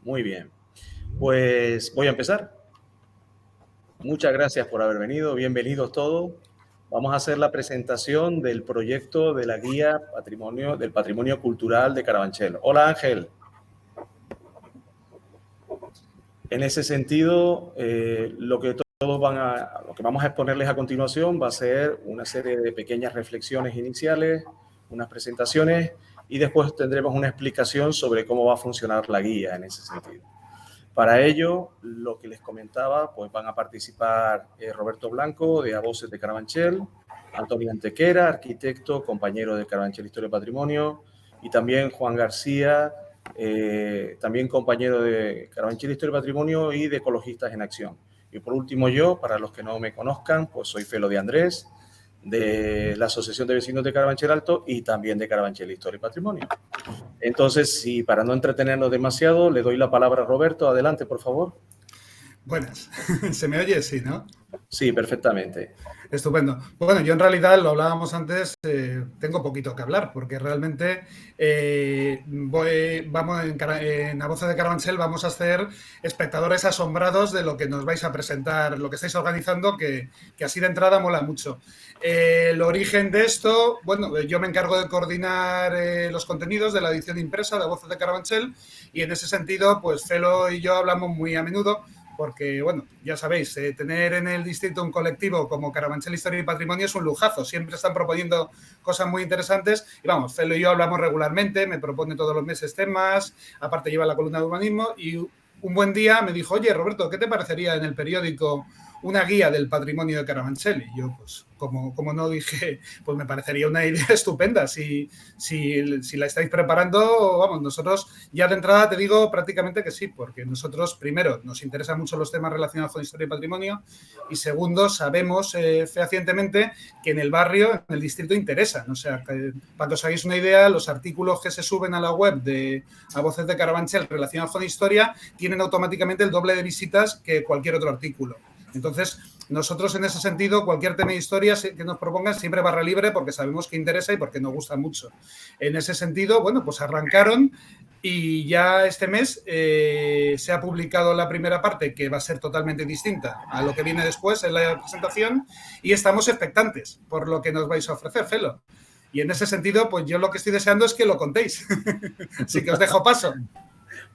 Muy bien. Pues voy a empezar. Muchas gracias por haber venido. Bienvenidos todos. Vamos a hacer la presentación del proyecto de la guía del patrimonio cultural de Carabanchel. Hola, Ángel. En ese sentido, lo que vamos a exponerles a continuación va a ser una serie de pequeñas reflexiones iniciales, unas presentaciones y después tendremos una explicación sobre cómo va a funcionar la guía en ese sentido. Para ello, lo que les comentaba, pues van a participar Roberto Blanco, de A Voces de Carabanchel, Antonio Antequera, arquitecto, compañero de Carabanchel Historia y Patrimonio, y también Juan García, también compañero de Carabanchel Historia y Patrimonio y de Ecologistas en Acción. Y por último yo, para los que no me conozcan, pues soy Felo de Andrés, de la Asociación de Vecinos de Carabanchel Alto y también de Carabanchel Historia y Patrimonio. Entonces, para no entretenernos demasiado, le doy la palabra a Roberto. Adelante, por favor. Buenas. ¿Se me oye? Sí, ¿no? Sí, perfectamente. Estupendo. Bueno, yo en realidad, lo hablábamos antes, tengo poquito que hablar, porque realmente en A Voces de Carabanchel vamos a ser espectadores asombrados de lo que nos vais a presentar, lo que estáis organizando, que así de entrada mola mucho. El origen de esto, bueno, yo me encargo de coordinar los contenidos de la edición impresa de A Voces de Carabanchel y en ese sentido, pues Felo y yo hablamos muy a menudo porque, bueno, ya sabéis, tener en el distrito un colectivo como Carabanchel Historia y Patrimonio es un lujazo. Siempre están proponiendo cosas muy interesantes y, vamos, Felo y yo hablamos regularmente, me propone todos los meses temas, aparte lleva la columna de urbanismo y un buen día me dijo, oye, Roberto, ¿qué te parecería en el periódico una guía del patrimonio de Carabanchel? Y yo, pues, como no dije, pues me parecería una idea estupenda. Si la estáis preparando, vamos, nosotros ya de entrada te digo prácticamente que sí, porque nosotros, primero, nos interesan mucho los temas relacionados con historia y patrimonio y segundo, sabemos fehacientemente que en el barrio, en el distrito interesan. O sea, para que os hagáis una idea, los artículos que se suben a la web de A Voces de Carabanchel relacionados con historia tienen automáticamente el doble de visitas que cualquier otro artículo. Entonces, nosotros en ese sentido, cualquier tema de historia que nos propongan siempre barra libre porque sabemos que interesa y porque nos gusta mucho. En ese sentido, bueno, pues arrancaron y ya este mes se ha publicado la primera parte que va a ser totalmente distinta a lo que viene después en la presentación y estamos expectantes por lo que nos vais a ofrecer, Felo. Y en ese sentido, pues yo lo que estoy deseando es que lo contéis. Así que os dejo paso.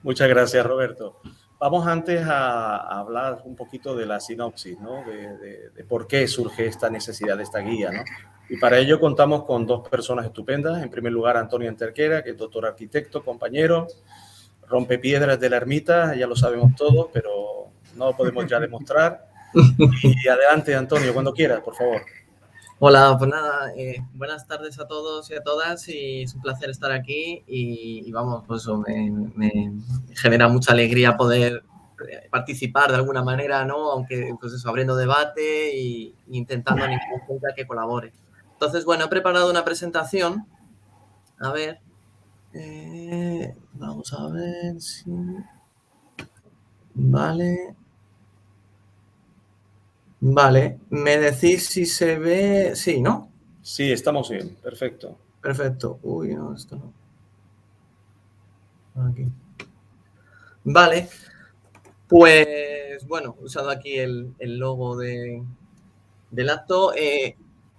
Muchas gracias, Roberto. Vamos antes a hablar un poquito de la sinopsis, ¿no? De por qué surge esta necesidad de esta guía, ¿no? Y para ello contamos con dos personas estupendas. En primer lugar, Antonio Antequera, que es doctor arquitecto, compañero, rompepiedras de la ermita, ya lo sabemos todos, pero no lo podemos ya demostrar. Y adelante, Antonio, cuando quieras, por favor. Hola, pues nada, buenas tardes a todos y a todas y es un placer estar aquí y vamos, pues eso, me genera mucha alegría poder participar de alguna manera, ¿no? Aunque, pues eso, abriendo debate e intentando animar a la gente a que colabore. Entonces, bueno, he preparado una presentación. A ver, vamos a ver si... Vale. Vale, me decís si se ve... Sí, ¿no? Sí, estamos bien, perfecto. Perfecto. Uy, no, esto no. Aquí. Vale, pues bueno, usando aquí el logo del acto,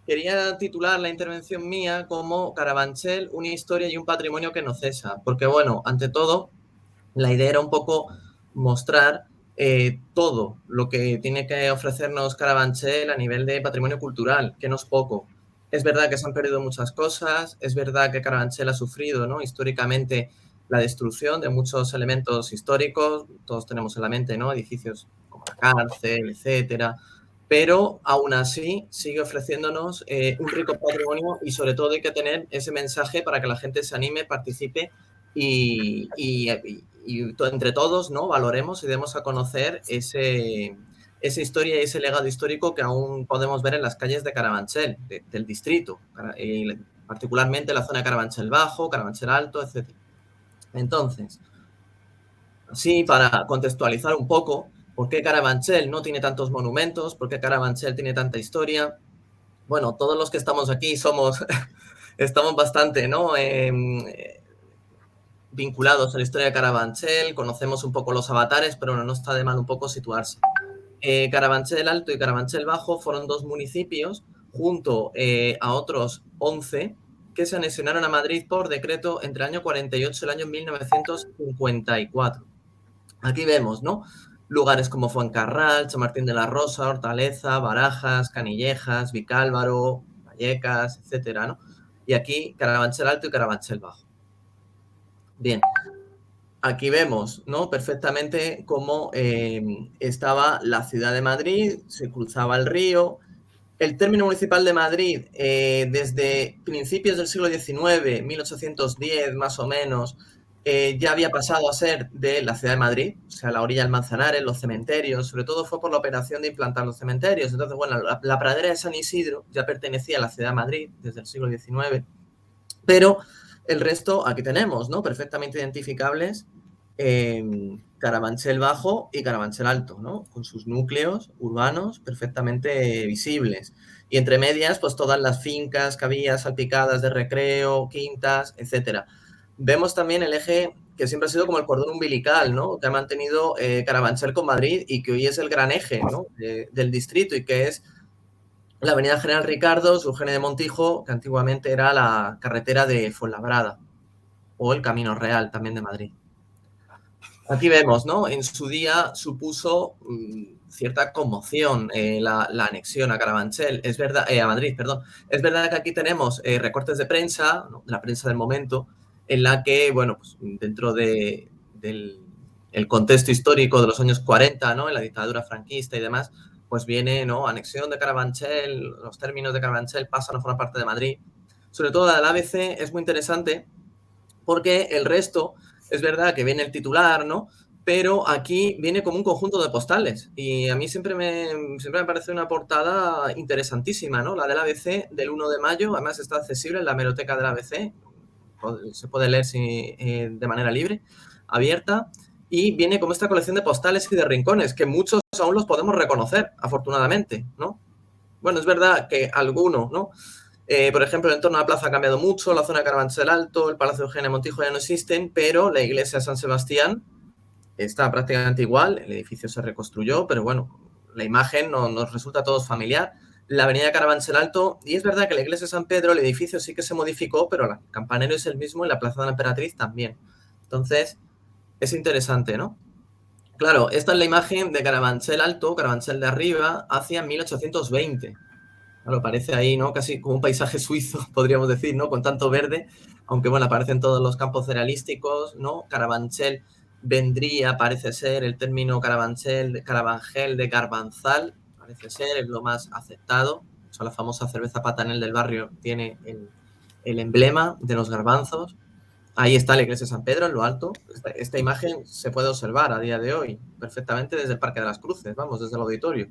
quería titular la intervención mía como Carabanchel, una historia y un patrimonio que no cesa, porque bueno, ante todo, la idea era un poco mostrar todo lo que tiene que ofrecernos Carabanchel a nivel de patrimonio cultural, que no es poco. Es verdad que se han perdido muchas cosas, es verdad que Carabanchel ha sufrido, ¿no?, históricamente la destrucción de muchos elementos históricos, todos tenemos en la mente, ¿no?, edificios como la cárcel, etcétera, pero aún así sigue ofreciéndonos un rico patrimonio y sobre todo hay que tener ese mensaje para que la gente se anime, participe y entre todos, ¿no?, valoremos y demos a conocer esa historia y ese legado histórico que aún podemos ver en las calles de Carabanchel, del distrito, particularmente la zona de Carabanchel Bajo, Carabanchel Alto, etc. Entonces, así para contextualizar un poco, ¿por qué Carabanchel no tiene tantos monumentos? ¿Por qué Carabanchel tiene tanta historia? Bueno, todos los que estamos aquí estamos bastante, ¿no?, vinculados a la historia de Carabanchel, conocemos un poco los avatares, pero no está de mal un poco situarse. Carabanchel Alto y Carabanchel Bajo fueron 2 municipios junto a otros 11 que se anexionaron a Madrid por decreto entre el año 48 y el año 1954. Aquí vemos, ¿no?, lugares como Fuencarral, Chamartín de la Rosa, Hortaleza, Barajas, Canillejas, Vicálvaro, Vallecas, etcétera, ¿no? Y aquí Carabanchel Alto y Carabanchel Bajo. Bien, aquí vemos, ¿no?, perfectamente cómo estaba la ciudad de Madrid, se cruzaba el río. El término municipal de Madrid, desde principios del siglo XIX, 1810 más o menos, ya había pasado a ser de la ciudad de Madrid, o sea, la orilla del Manzanares, los cementerios, sobre todo fue por la operación de implantar los cementerios. Entonces, bueno, la pradera de San Isidro ya pertenecía a la ciudad de Madrid desde el siglo XIX, pero el resto aquí tenemos, ¿no?, perfectamente identificables, Carabanchel Bajo y Carabanchel Alto, ¿no?, con sus núcleos urbanos perfectamente visibles. Y entre medias, pues todas las fincas que había salpicadas de recreo, quintas, etcétera. Vemos también el eje que siempre ha sido como el cordón umbilical, ¿no?, que ha mantenido Carabanchel con Madrid y que hoy es el gran eje, ¿no?, del distrito, y que es la avenida General Ricardo, su Eugene de Montijo, que antiguamente era la carretera de Fuenlabrada, o el Camino Real también de Madrid. Aquí vemos, ¿no?, en su día supuso cierta conmoción la anexión a Carabanchel, es verdad, a Madrid, perdón. Es verdad que aquí tenemos recortes de prensa, ¿no?, de la prensa del momento, en la que, bueno, pues dentro del contexto histórico de los años 40, ¿no?, en la dictadura franquista y demás, pues viene, ¿no?, anexión de Carabanchel, los términos de Carabanchel pasan a formar parte de Madrid. Sobre todo la del ABC es muy interesante porque el resto, es verdad que viene el titular, ¿no?, pero aquí viene como un conjunto de postales y a mí siempre me parece una portada interesantísima, ¿no?, la del ABC del 1 de mayo, además está accesible en la hemeroteca del ABC, se puede leer de manera libre, abierta, y viene como esta colección de postales y de rincones, que muchos aún los podemos reconocer, afortunadamente, ¿no? Bueno, es verdad que alguno, ¿no? Por ejemplo, el entorno de la plaza ha cambiado mucho, la zona de Carabanchel Alto, el Palacio de Eugene Montijo ya no existen, pero la iglesia de San Sebastián está prácticamente igual, el edificio se reconstruyó, pero bueno, la imagen nos resulta a todos familiar. La avenida Carabanchel Alto, y es verdad que la iglesia de San Pedro, el edificio sí que se modificó, pero el campanario es el mismo y la plaza de la Emperatriz también. Entonces, es interesante, ¿no? Claro, esta es la imagen de Carabanchel Alto, Carabanchel de arriba, hacia 1820. Claro, parece ahí, ¿no?, casi como un paisaje suizo, podríamos decir, ¿no?, con tanto verde, aunque, bueno, aparecen todos los campos cerealísticos, ¿no? Carabanchel vendría, parece ser, el término Carabanchel, de Garbanzal, parece ser, es lo más aceptado. O sea, la famosa cerveza Patanel del barrio tiene el emblema de los garbanzos. Ahí está la iglesia de San Pedro, en lo alto. Esta imagen se puede observar a día de hoy perfectamente desde el Parque de las Cruces, vamos, desde el auditorio.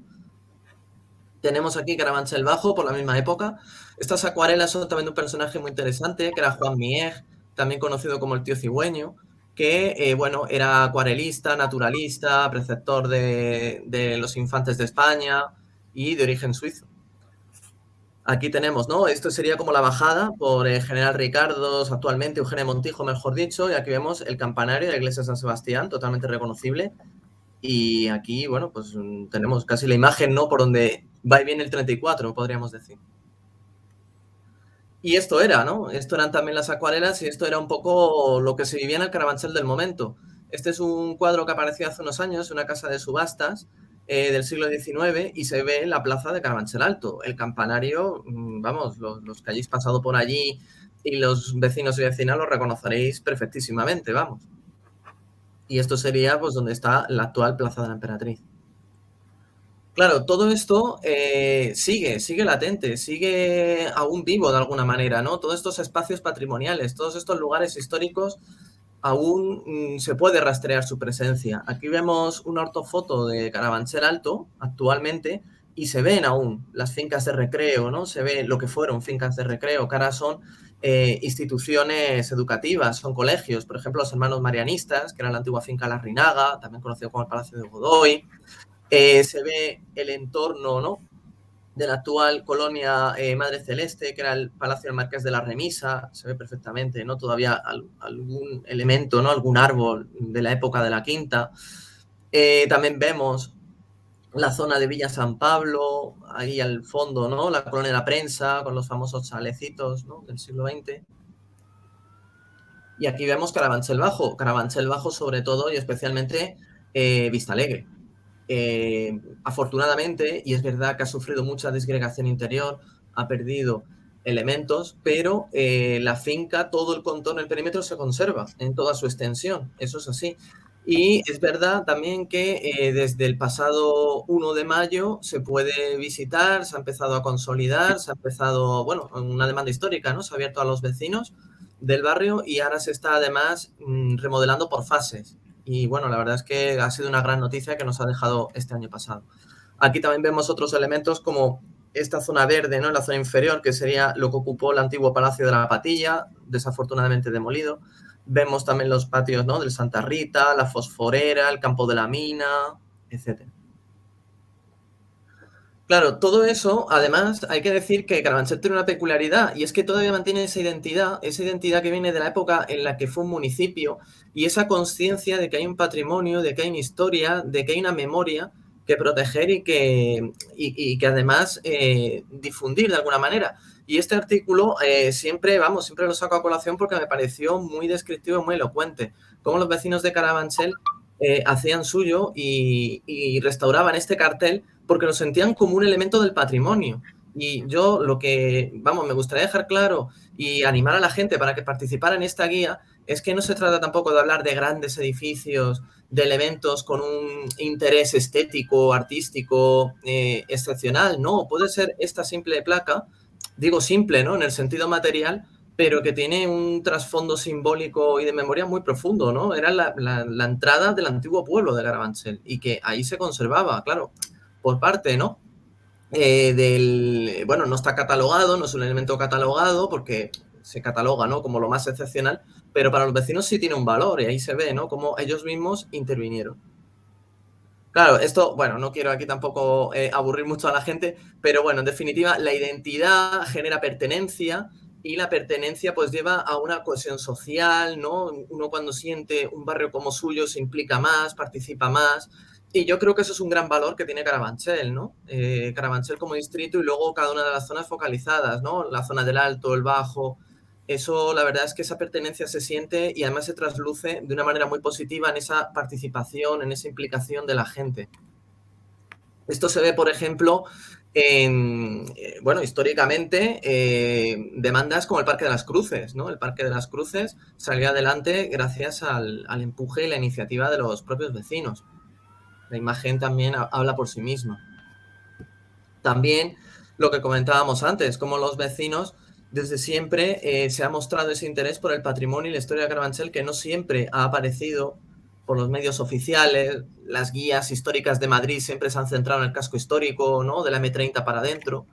Tenemos aquí Carabanchel Bajo, por la misma época. Estas acuarelas son también de un personaje muy interesante, que era Juan Mieg, también conocido como el tío cigüeño, que, bueno, era acuarelista, naturalista, preceptor de los infantes de España y de origen suizo. Aquí tenemos, ¿no? Esto sería como la bajada por General Ricardo, actualmente Eugene Montijo, mejor dicho, y aquí vemos el campanario de la iglesia de San Sebastián, totalmente reconocible. Y aquí, bueno, pues tenemos casi la imagen, ¿no?, por donde va y viene el 34, podríamos decir. Y esto era, ¿no? Esto eran también las acuarelas y esto era un poco lo que se vivía en el Carabanchel del momento. Este es un cuadro que apareció hace unos años en una casa de subastas del siglo XIX y se ve en la plaza de Carabanchel Alto. El campanario, vamos, los que hayáis pasado por allí y los vecinos y vecinas lo reconoceréis perfectísimamente, vamos. Y esto sería, pues, donde está la actual Plaza de la Emperatriz. Claro, todo esto sigue latente, sigue aún vivo de alguna manera, ¿no? Todos estos espacios patrimoniales, todos estos lugares históricos, aún se puede rastrear su presencia. Aquí vemos una ortofoto de Carabanchel Alto actualmente y se ven aún las fincas de recreo, ¿no? Se ve lo que fueron fincas de recreo, que ahora son instituciones educativas, son colegios. Por ejemplo, los hermanos marianistas, que era la antigua finca La Rinaga, también conocido como el Palacio de Godoy. Se ve el entorno, ¿no?, de la actual colonia Madre Celeste, que era el Palacio del Marqués de la Remisa, se ve perfectamente, ¿no? Todavía algún elemento, ¿no? Algún árbol de la época de la Quinta. También vemos la zona de Villa San Pablo, ahí al fondo, ¿no? La colonia de la prensa, con los famosos chalecitos, ¿no? Del siglo XX. Y aquí vemos Carabanchel Bajo sobre todo y especialmente Vistalegre. Afortunadamente, y es verdad que ha sufrido mucha disgregación interior, ha perdido elementos, pero la finca, todo el contorno, el perímetro se conserva en toda su extensión, eso es así. Y es verdad también que desde el pasado 1 de mayo se puede visitar, se ha empezado a consolidar, se ha empezado, bueno, una demanda histórica, ¿no? Se ha abierto a los vecinos del barrio y ahora se está además remodelando por fases. Y bueno, la verdad es que ha sido una gran noticia que nos ha dejado este año pasado. Aquí también vemos otros elementos como esta zona verde, ¿no? En la zona inferior, que sería lo que ocupó el antiguo Palacio de la Patilla, desafortunadamente demolido. Vemos también los patios, ¿no? Del Santa Rita, la Fosforera, el campo de la mina, etc. Claro, todo eso, además, hay que decir que Carabanchel tiene una peculiaridad y es que todavía mantiene esa identidad que viene de la época en la que fue un municipio y esa conciencia de que hay un patrimonio, de que hay una historia, de que hay una memoria que proteger y que además difundir de alguna manera. Y este artículo siempre lo saco a colación porque me pareció muy descriptivo, muy elocuente. Cómo los vecinos de Carabanchel hacían suyo y restauraban este cartel porque lo sentían como un elemento del patrimonio. Y yo lo que, me gustaría dejar claro y animar a la gente para que participara en esta guía es que no se trata tampoco de hablar de grandes edificios, de elementos con un interés estético, artístico, excepcional. No, puede ser esta simple placa, digo simple, ¿no? En el sentido material, pero que tiene un trasfondo simbólico y de memoria muy profundo, ¿no? Era la entrada del antiguo pueblo de Carabanchel y que ahí se conservaba, claro, por parte, ¿no? No está catalogado, no es un elemento catalogado porque se cataloga, ¿no? Como lo más excepcional, pero para los vecinos sí tiene un valor y ahí se ve, ¿no? Cómo ellos mismos intervinieron. Claro, esto, no quiero aquí tampoco aburrir mucho a la gente, pero bueno, en definitiva, la identidad genera pertenencia y la pertenencia pues lleva a una cohesión social, ¿no? Uno cuando siente un barrio como suyo se implica más, participa más y yo creo que eso es un gran valor que tiene Carabanchel, ¿no? Carabanchel como distrito y luego cada una de las zonas focalizadas, ¿no? La zona del Alto, el Bajo. Eso, la verdad es que esa pertenencia se siente y además se trasluce de una manera muy positiva en esa participación, en esa implicación de la gente. Esto se ve, por ejemplo, históricamente, demandas como el Parque de las Cruces, ¿no? El Parque de las Cruces salió adelante gracias al empuje y la iniciativa de los propios vecinos. La imagen también habla por sí misma. También lo que comentábamos antes, como los vecinos desde siempre se ha mostrado ese interés por el patrimonio y la historia de Carabanchel que no siempre ha aparecido por los medios oficiales. Las guías históricas de Madrid siempre se han centrado en el casco histórico, ¿no? De la M30 para adentro.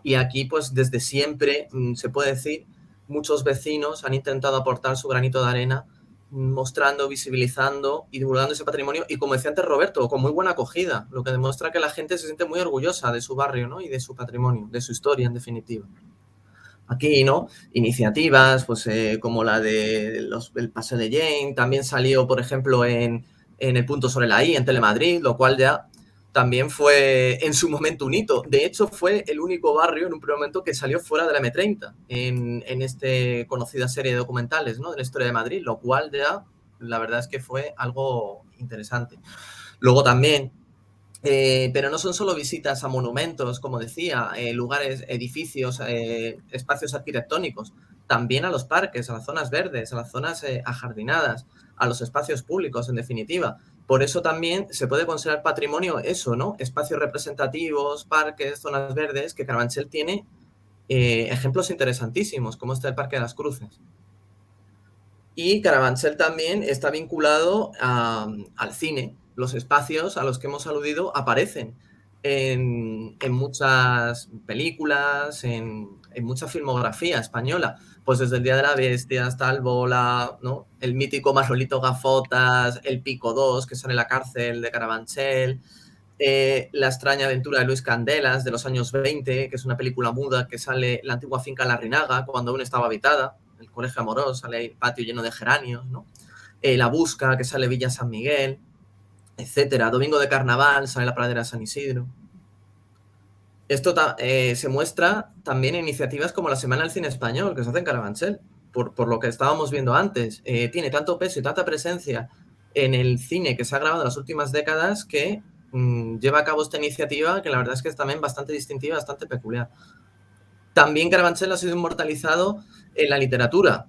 Y aquí, pues desde siempre, se puede decir, muchos vecinos han intentado aportar su granito de arena mostrando, visibilizando y divulgando ese patrimonio y, como decía antes Roberto, con muy buena acogida, lo que demuestra que la gente se siente muy orgullosa de su barrio, ¿no? Y de su patrimonio, de su historia, en definitiva. Aquí, ¿no? Iniciativas, pues como la de el Paseo de Jane, también salió, por ejemplo, en el punto sobre la I, en Telemadrid, lo cual ya también fue en su momento un hito. De hecho, fue el único barrio en un primer momento que salió fuera de la M30 en esta conocida serie de documentales, ¿no? De la historia de Madrid, lo cual ya, la verdad es que fue algo interesante. Luego también, pero no son solo visitas a monumentos, como decía, lugares, edificios, espacios arquitectónicos, también a los parques, a las zonas verdes, a las zonas ajardinadas, a los espacios públicos, en definitiva. Por eso también se puede considerar patrimonio eso, ¿no? Espacios representativos, parques, zonas verdes, que Carabanchel tiene ejemplos interesantísimos, como este del Parque de las Cruces. Y Carabanchel también está vinculado al cine. Los espacios a los que hemos aludido aparecen en muchas películas, en mucha filmografía española. Pues desde El Día de la Bestia hasta El Bola, ¿no? El mítico Manolito Gafotas, El Pico 2, que sale en la cárcel de Carabanchel. La extraña aventura de Luis Candelas, de los años 20, que es una película muda que sale la antigua finca La Rinaga, cuando aún estaba habitada, el colegio amoroso, sale ahí el patio lleno de geranios, ¿no? La Busca, que sale Villa San Miguel, etcétera. Domingo de Carnaval, sale la pradera de San Isidro. Esto se muestra también en iniciativas como la Semana del Cine Español, que se hace en Carabanchel, por lo que estábamos viendo antes. Tiene tanto peso y tanta presencia en el cine que se ha grabado en las últimas décadas que lleva a cabo esta iniciativa, que la verdad es que es también bastante distintiva, bastante peculiar. También Carabanchel ha sido inmortalizado en la literatura.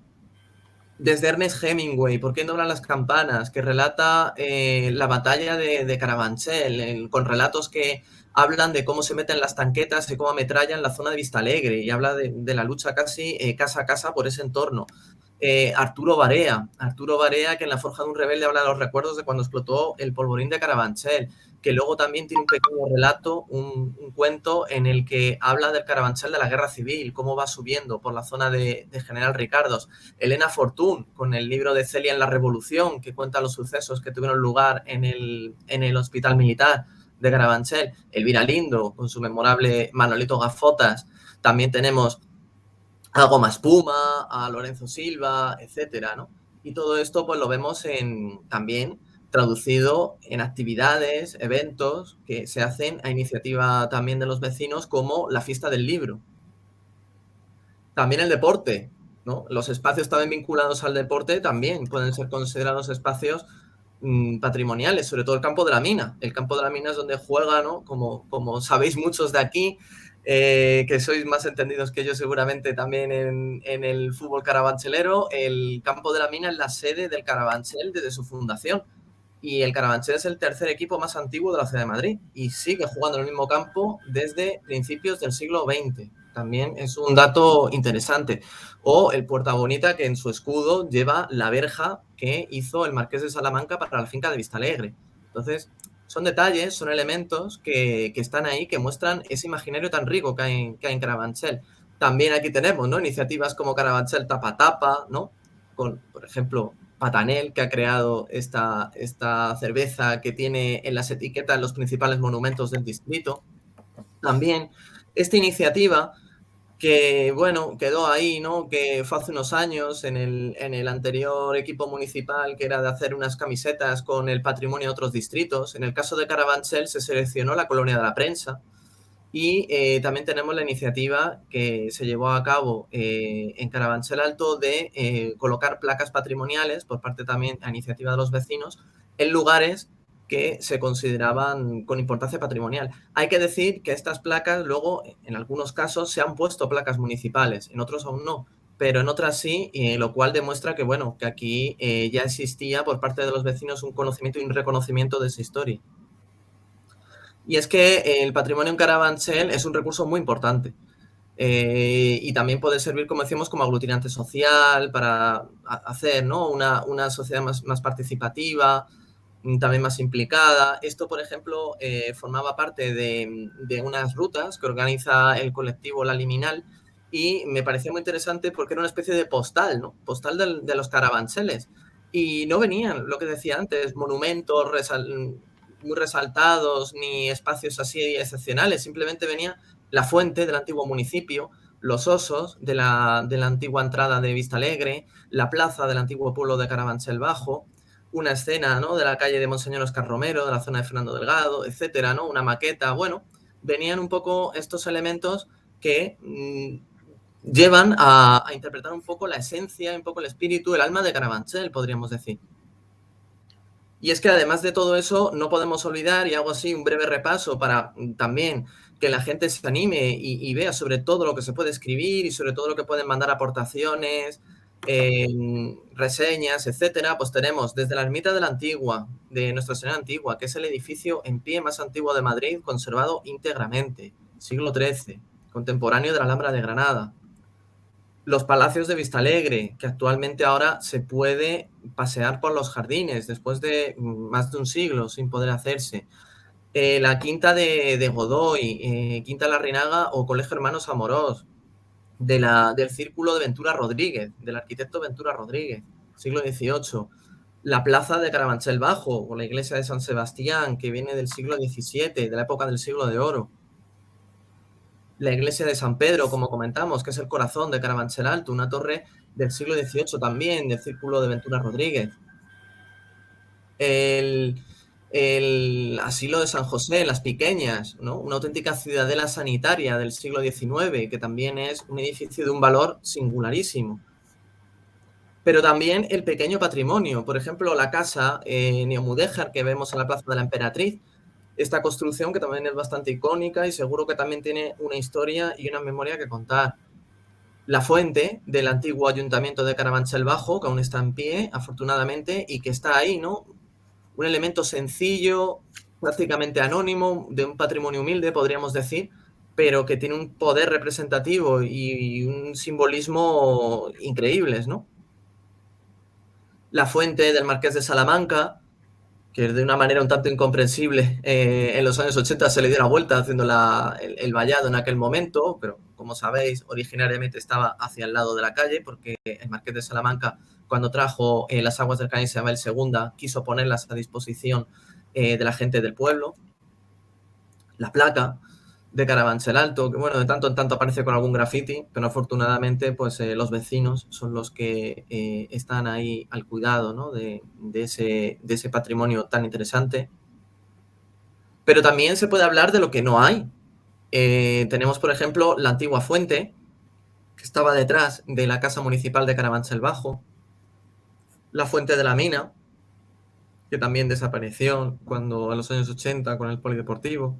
Desde Ernest Hemingway, ¿Por qué no hablan las campanas?, que relata la batalla de Carabanchel, con relatos que hablan de cómo se meten las tanquetas y cómo ametrallan la zona de Vistalegre, y habla de la lucha casi casa a casa por ese entorno. Arturo Barea, que en La forja de un rebelde habla de los recuerdos de cuando explotó el polvorín de Carabanchel, que luego también tiene un pequeño relato, un cuento en el que habla del Carabanchel de la Guerra Civil, cómo va subiendo por la zona de General Ricardos. Elena Fortún, con el libro de Celia en la Revolución, que cuenta los sucesos que tuvieron lugar en el Hospital Militar de Carabanchel. Elvira Lindo, con su memorable Manolito Gafotas. También tenemos a Goma Espuma, a Lorenzo Silva, etcétera, ¿no? Y todo esto pues lo vemos también traducido en actividades, eventos que se hacen a iniciativa también de los vecinos, como la fiesta del libro. También el deporte, ¿no? Los espacios también vinculados al deporte también pueden ser considerados espacios patrimoniales, sobre todo el campo de la mina. El campo de la mina es donde juega, ¿no? Como sabéis muchos de aquí, que sois más entendidos que yo seguramente también en el fútbol carabanchelero, el campo de la mina es la sede del Carabanchel desde su fundación. Y el Carabanchel es el tercer equipo más antiguo de la ciudad de Madrid y sigue jugando en el mismo campo desde principios del siglo XX. También es un dato interesante. O el Puerta Bonita, que en su escudo lleva la verja que hizo el Marqués de Salamanca para la finca de Vistalegre. Entonces, son detalles, son elementos que están ahí, que muestran ese imaginario tan rico que hay en Carabanchel. También aquí tenemos, ¿no?, iniciativas como Carabanchel Tapa Tapa, ¿no?, con, por ejemplo, Patanel, que ha creado esta cerveza que tiene en las etiquetas los principales monumentos del distrito. También esta iniciativa que, bueno, quedó ahí, ¿no?, que fue hace unos años en el anterior equipo municipal, que era de hacer unas camisetas con el patrimonio de otros distritos. En el caso de Carabanchel se seleccionó la Colonia de la Prensa. Y también tenemos la iniciativa que se llevó a cabo en Carabanchel Alto de colocar placas patrimoniales por parte también a iniciativa de los vecinos en lugares que se consideraban con importancia patrimonial. Hay que decir que estas placas luego, en algunos casos, se han puesto placas municipales, en otros aún no, pero en otras sí, lo cual demuestra que, bueno, que aquí ya existía por parte de los vecinos un conocimiento y un reconocimiento de esa historia. Y es que el patrimonio en Carabanchel es un recurso muy importante y también puede servir, como decimos, como aglutinante social para hacer, ¿no?, una sociedad más participativa, también más implicada. Esto, por ejemplo, formaba parte de unas rutas que organiza el colectivo La Liminal y me parecía muy interesante porque era una especie de postal, ¿no?, postal de los carabancheles. Y no venían, lo que decía antes, monumentos muy resaltados ni espacios así excepcionales, simplemente venía la fuente del antiguo municipio, los osos de la antigua entrada de Vistalegre, la plaza del antiguo pueblo de Carabanchel Bajo, una escena, ¿no?, de la calle de Monseñor Oscar Romero, de la zona de Fernando Delgado, etcétera, ¿no?, una maqueta. Bueno, venían un poco estos elementos que llevan a interpretar un poco la esencia, un poco el espíritu, el alma de Carabanchel, podríamos decir. Y es que además de todo eso, no podemos olvidar, y hago así un breve repaso para también que la gente se anime y vea sobre todo lo que se puede escribir y sobre todo lo que pueden mandar aportaciones, reseñas, etcétera. Pues tenemos desde la ermita de la Antigua, de Nuestra Señora Antigua, que es el edificio en pie más antiguo de Madrid, conservado íntegramente, siglo XIII, contemporáneo de la Alhambra de Granada. Los palacios de Vistalegre, que actualmente ahora se puede pasear por los jardines después de más de un siglo sin poder hacerse. La quinta de Godoy, Quinta La Rinaga o Colegio Hermanos Amorós, del Círculo de Ventura Rodríguez, del arquitecto Ventura Rodríguez, siglo XVIII. La plaza de Carabanchel Bajo, o la iglesia de San Sebastián, que viene del siglo XVII, de la época del siglo de oro. La iglesia de San Pedro, como comentamos, que es el corazón de Carabanchel Alto, una torre del siglo XVIII también, del Círculo de Ventura Rodríguez. El asilo de San José, Las Piqueñas, ¿no? Una auténtica ciudadela sanitaria del siglo XIX, que también es un edificio de un valor singularísimo. Pero también el pequeño patrimonio, por ejemplo, la casa neomudéjar que vemos en la Plaza de la Emperatriz, esta construcción que también es bastante icónica y seguro que también tiene una historia y una memoria que contar. La fuente del antiguo ayuntamiento de Carabanchel Bajo, que aún está en pie, afortunadamente, y que está ahí, ¿no? Un elemento sencillo, prácticamente anónimo, de un patrimonio humilde, podríamos decir, pero que tiene un poder representativo y un simbolismo increíbles, ¿no? La fuente del Marqués de Salamanca, que de una manera un tanto incomprensible en los años 80 se le dio la vuelta haciendo el vallado en aquel momento, pero como sabéis, originariamente estaba hacia el lado de la calle, porque el Marqués de Salamanca, cuando trajo las aguas del Cádiz Isabel II, quiso ponerlas a disposición de la gente del pueblo. La placa de Carabanchel Alto, que bueno, de tanto en tanto aparece con algún graffiti, pero afortunadamente pues los vecinos son los que están ahí al cuidado, ¿no? de ese patrimonio tan interesante. Pero también se puede hablar de lo que no hay. Tenemos, por ejemplo, la antigua fuente, que estaba detrás de la Casa Municipal de Carabanchel Bajo, la fuente de la mina, que también desapareció cuando en los años 80 con el polideportivo.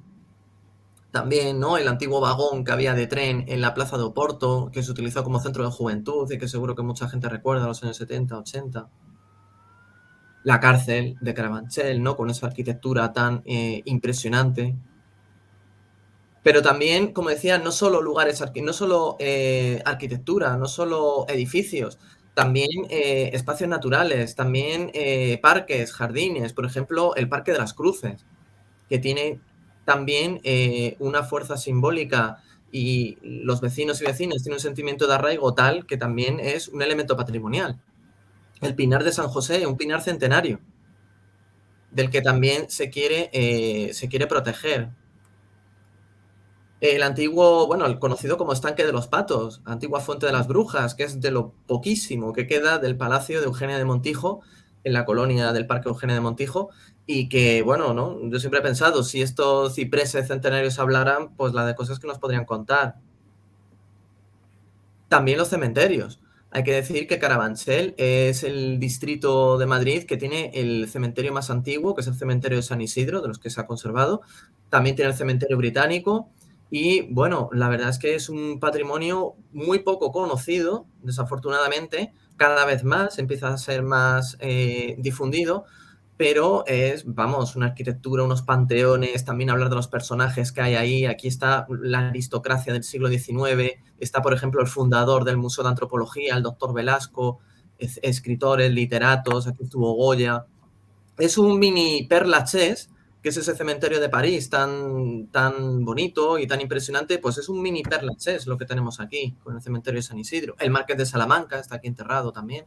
También, ¿no? El antiguo vagón que había de tren en la Plaza de Oporto, que se utilizó como centro de juventud y que seguro que mucha gente recuerda en los años 70, 80. La cárcel de Carabanchel, ¿no? Con esa arquitectura tan impresionante. Pero también, como decía, no solo lugares, no solo arquitectura, no solo edificios, también espacios naturales, también parques, jardines. Por ejemplo, el Parque de las Cruces, que tiene también una fuerza simbólica y los vecinos y vecinas tienen un sentimiento de arraigo tal que también es un elemento patrimonial. El Pinar de San José, un pinar centenario, del que también se quiere proteger. El antiguo, bueno, el conocido como Estanque de los Patos, antigua Fuente de las Brujas, que es de lo poquísimo que queda del Palacio de Eugenia de Montijo, en la colonia del Parque Eugenia de Montijo, y que, bueno, ¿no? Yo siempre he pensado, si estos cipreses centenarios hablaran, pues la de cosas que nos podrían contar. También los cementerios. Hay que decir que Carabanchel es el distrito de Madrid que tiene el cementerio más antiguo, que es el cementerio de San Isidro, de los que se ha conservado. También tiene el cementerio británico. Y bueno, la verdad es que es un patrimonio muy poco conocido, desafortunadamente. Cada vez más empieza a ser más difundido, pero es, vamos, una arquitectura, unos panteones, también hablar de los personajes que hay ahí. Aquí está la aristocracia del siglo XIX, está, por ejemplo, el fundador del Museo de Antropología, el doctor Velasco, escritores, literatos, aquí estuvo Goya. Es un mini Père Lachaise, que es ese cementerio de París tan bonito y tan impresionante, pues es un mini Père Lachaise lo que tenemos aquí, con el cementerio de San Isidro. El Marqués de Salamanca está aquí enterrado también.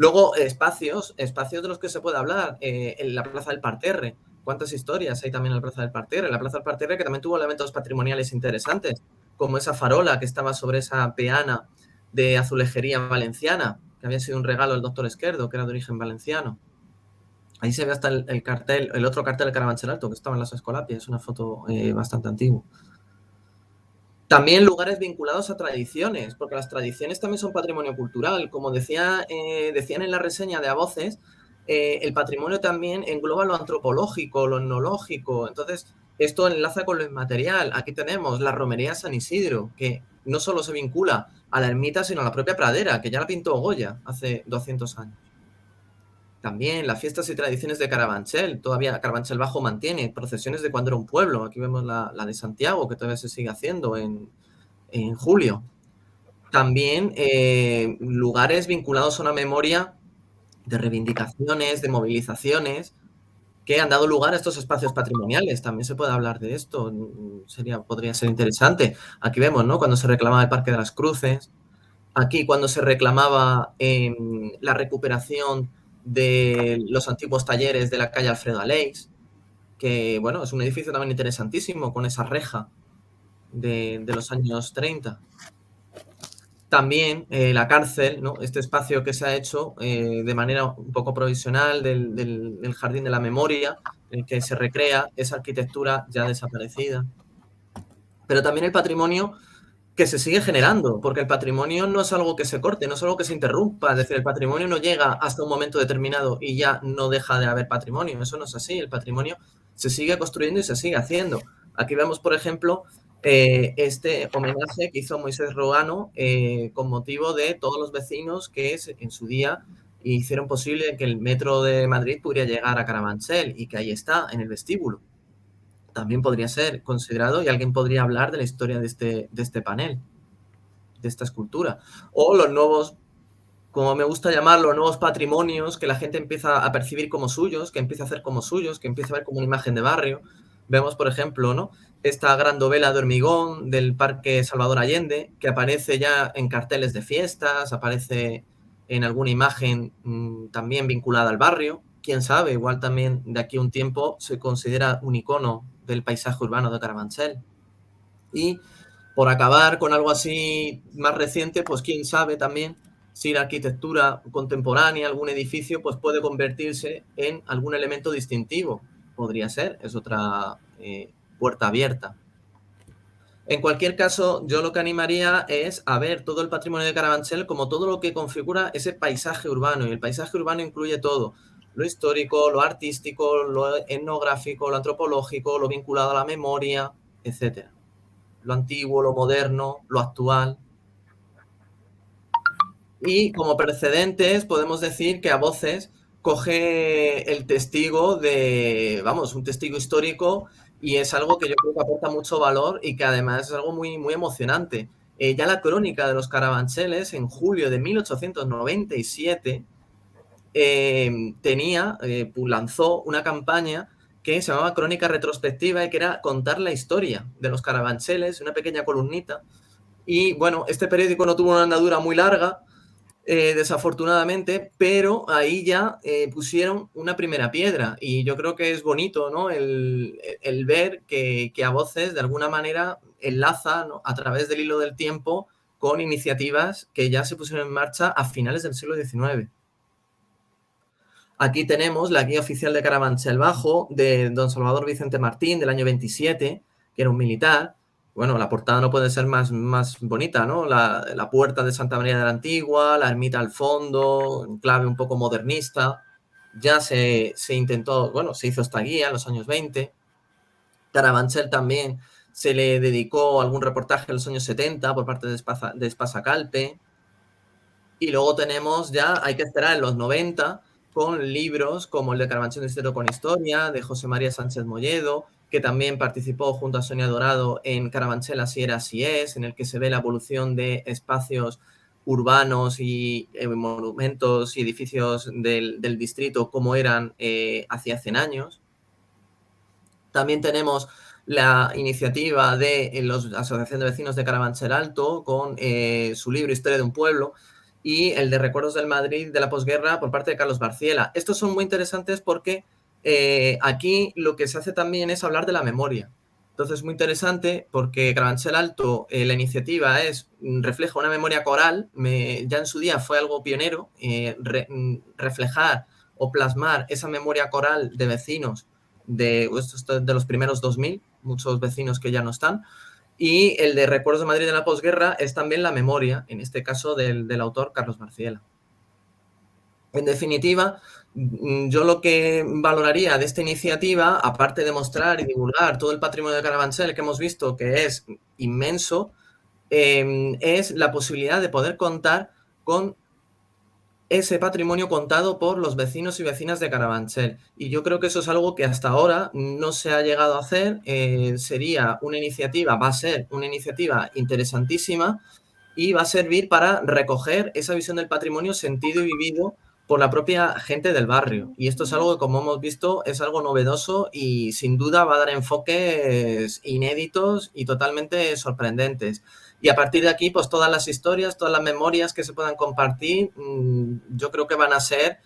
Luego, espacios de los que se puede hablar, en la Plaza del Parterre. ¿Cuántas historias hay también en la Plaza del Parterre? La Plaza del Parterre que también tuvo elementos patrimoniales interesantes, como esa farola que estaba sobre esa peana de azulejería valenciana, que había sido un regalo del doctor Esquerdo, que era de origen valenciano. Ahí se ve hasta el cartel, el otro cartel de Carabanchel Alto, que estaba en las Escolapias, es una foto bastante antigua. También lugares vinculados a tradiciones, porque las tradiciones también son patrimonio cultural. Como decían en la reseña de A Voces, el patrimonio también engloba lo antropológico, lo etnológico. Entonces, esto enlaza con lo inmaterial. Aquí tenemos la romería San Isidro, que no solo se vincula a la ermita, sino a la propia pradera, que ya la pintó Goya hace 200 años. También las fiestas y tradiciones de Carabanchel. Todavía Carabanchel Bajo mantiene procesiones de cuando era un pueblo. Aquí vemos la de Santiago, que todavía se sigue haciendo en julio. También lugares vinculados a una memoria de reivindicaciones, de movilizaciones, que han dado lugar a estos espacios patrimoniales. También se puede hablar de esto. Podría ser interesante. Aquí vemos, ¿no? Cuando se reclamaba el Parque de las Cruces. Aquí cuando se reclamaba la recuperación de los antiguos talleres de la calle Alfredo Aleix, que, bueno, es un edificio también interesantísimo con esa reja de los años 30. También la cárcel, ¿no? Este espacio que se ha hecho de manera un poco provisional del Jardín de la Memoria, en el que se recrea esa arquitectura ya desaparecida. Pero también el patrimonio que se sigue generando, porque el patrimonio no es algo que se corte, no es algo que se interrumpa, es decir, el patrimonio no llega hasta un momento determinado y ya no deja de haber patrimonio, eso no es así, el patrimonio se sigue construyendo y se sigue haciendo. Aquí vemos, por ejemplo, este homenaje que hizo Moisés Ruano con motivo de todos los vecinos que en su día hicieron posible que el metro de Madrid pudiera llegar a Carabanchel y que ahí está, en el vestíbulo. También podría ser considerado y alguien podría hablar de la historia de este panel, de esta escultura. O los nuevos, como me gusta llamarlo, nuevos patrimonios que la gente empieza a percibir como suyos, que empieza a hacer como suyos, que empieza a ver como una imagen de barrio. Vemos, por ejemplo, ¿no?, esta gran dovela de hormigón del Parque Salvador Allende, que aparece ya en carteles de fiestas, aparece en alguna imagen también vinculada al barrio. Quién sabe, igual también de aquí a un tiempo se considera un icono del paisaje urbano de Carabanchel. Y por acabar con algo así más reciente, pues quién sabe también si la arquitectura contemporánea, algún edificio, pues puede convertirse en algún elemento distintivo. Podría ser, es otra puerta abierta. En cualquier caso, yo lo que animaría es a ver todo el patrimonio de Carabanchel como todo lo que configura ese paisaje urbano, y el paisaje urbano incluye todo: lo histórico, lo artístico, lo etnográfico, lo antropológico, lo vinculado a la memoria, etcétera. Lo antiguo, lo moderno, lo actual. Y como precedentes podemos decir que a voces coge el testigo un testigo histórico, y es algo que yo creo que aporta mucho valor y que además es algo muy, muy emocionante. Ya la crónica de los Carabancheles, en julio de 1897, lanzó una campaña que se llamaba Crónica Retrospectiva y que era contar la historia de los Carabancheles, una pequeña columnita. Y bueno, este periódico no tuvo una andadura muy larga, desafortunadamente, pero ahí ya pusieron una primera piedra, y yo creo que es bonito, ¿no?, el ver que a voces de alguna manera enlaza, ¿no?, a través del hilo del tiempo con iniciativas que ya se pusieron en marcha a finales del siglo XIX. Aquí tenemos la guía oficial de Carabanchel Bajo de don Salvador Vicente Martín del año 27, que era un militar. Bueno, la portada no puede ser más bonita, ¿no? La puerta de Santa María de la Antigua, la ermita al fondo, en clave un poco modernista. Ya se intentó, bueno, se hizo esta guía en los años 20. Carabanchel también se le dedicó algún reportaje en los años 70 por parte de Espasa Calpe. Y luego tenemos ya, hay que esperar en los 90, con libros como el de Carabanchel Distrito con Historia, de José María Sánchez Molledo, que también participó junto a Sonia Dorado en Carabanchel Así era, así es, en el que se ve la evolución de espacios urbanos y monumentos y edificios del distrito como eran hacia 100 años. También tenemos la iniciativa de la Asociación de Vecinos de Carabanchel Alto con su libro Historia de un pueblo, y el de Recuerdos del Madrid de la posguerra por parte de Carlos Barciela. Estos son muy interesantes porque aquí lo que se hace también es hablar de la memoria. Entonces es muy interesante porque Carabanchel Alto, la iniciativa refleja una memoria coral. Ya en su día fue algo pionero, reflejar o plasmar esa memoria coral de vecinos de los primeros 2000, muchos vecinos que ya no están. Y el de Recuerdos de Madrid de la posguerra es también la memoria, en este caso del autor Carlos Barciela. En definitiva, yo lo que valoraría de esta iniciativa, aparte de mostrar y divulgar todo el patrimonio de Carabanchel, que hemos visto que es inmenso, es la posibilidad de poder contar con ese patrimonio contado por los vecinos y vecinas de Carabanchel. Y yo creo que eso es algo que hasta ahora no se ha llegado a hacer. Va a ser una iniciativa interesantísima, y va a servir para recoger esa visión del patrimonio sentido y vivido por la propia gente del barrio. Y esto es algo que, como hemos visto, es algo novedoso y sin duda va a dar enfoques inéditos y totalmente sorprendentes. Y a partir de aquí, pues todas las historias, todas las memorias que se puedan compartir, yo creo que van a ser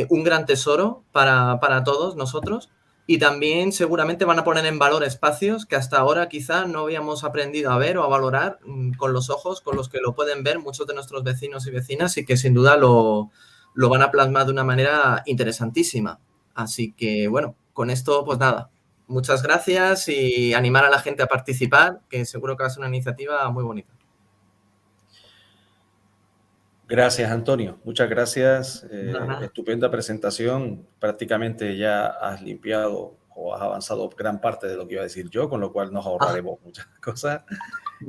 un gran tesoro para todos nosotros. Y también seguramente van a poner en valor espacios que hasta ahora quizá no habíamos aprendido a ver o a valorar con los ojos con los que lo pueden ver muchos de nuestros vecinos y vecinas, y que sin duda lo van a plasmar de una manera interesantísima. Así que, bueno, con esto, pues nada, muchas gracias y animar a la gente a participar, que seguro que va a ser una iniciativa muy bonita. Gracias, Antonio. Muchas gracias. Nada. Estupenda presentación. Prácticamente ya has limpiado o has avanzado gran parte de lo que iba a decir yo, con lo cual nos ahorraremos muchas cosas.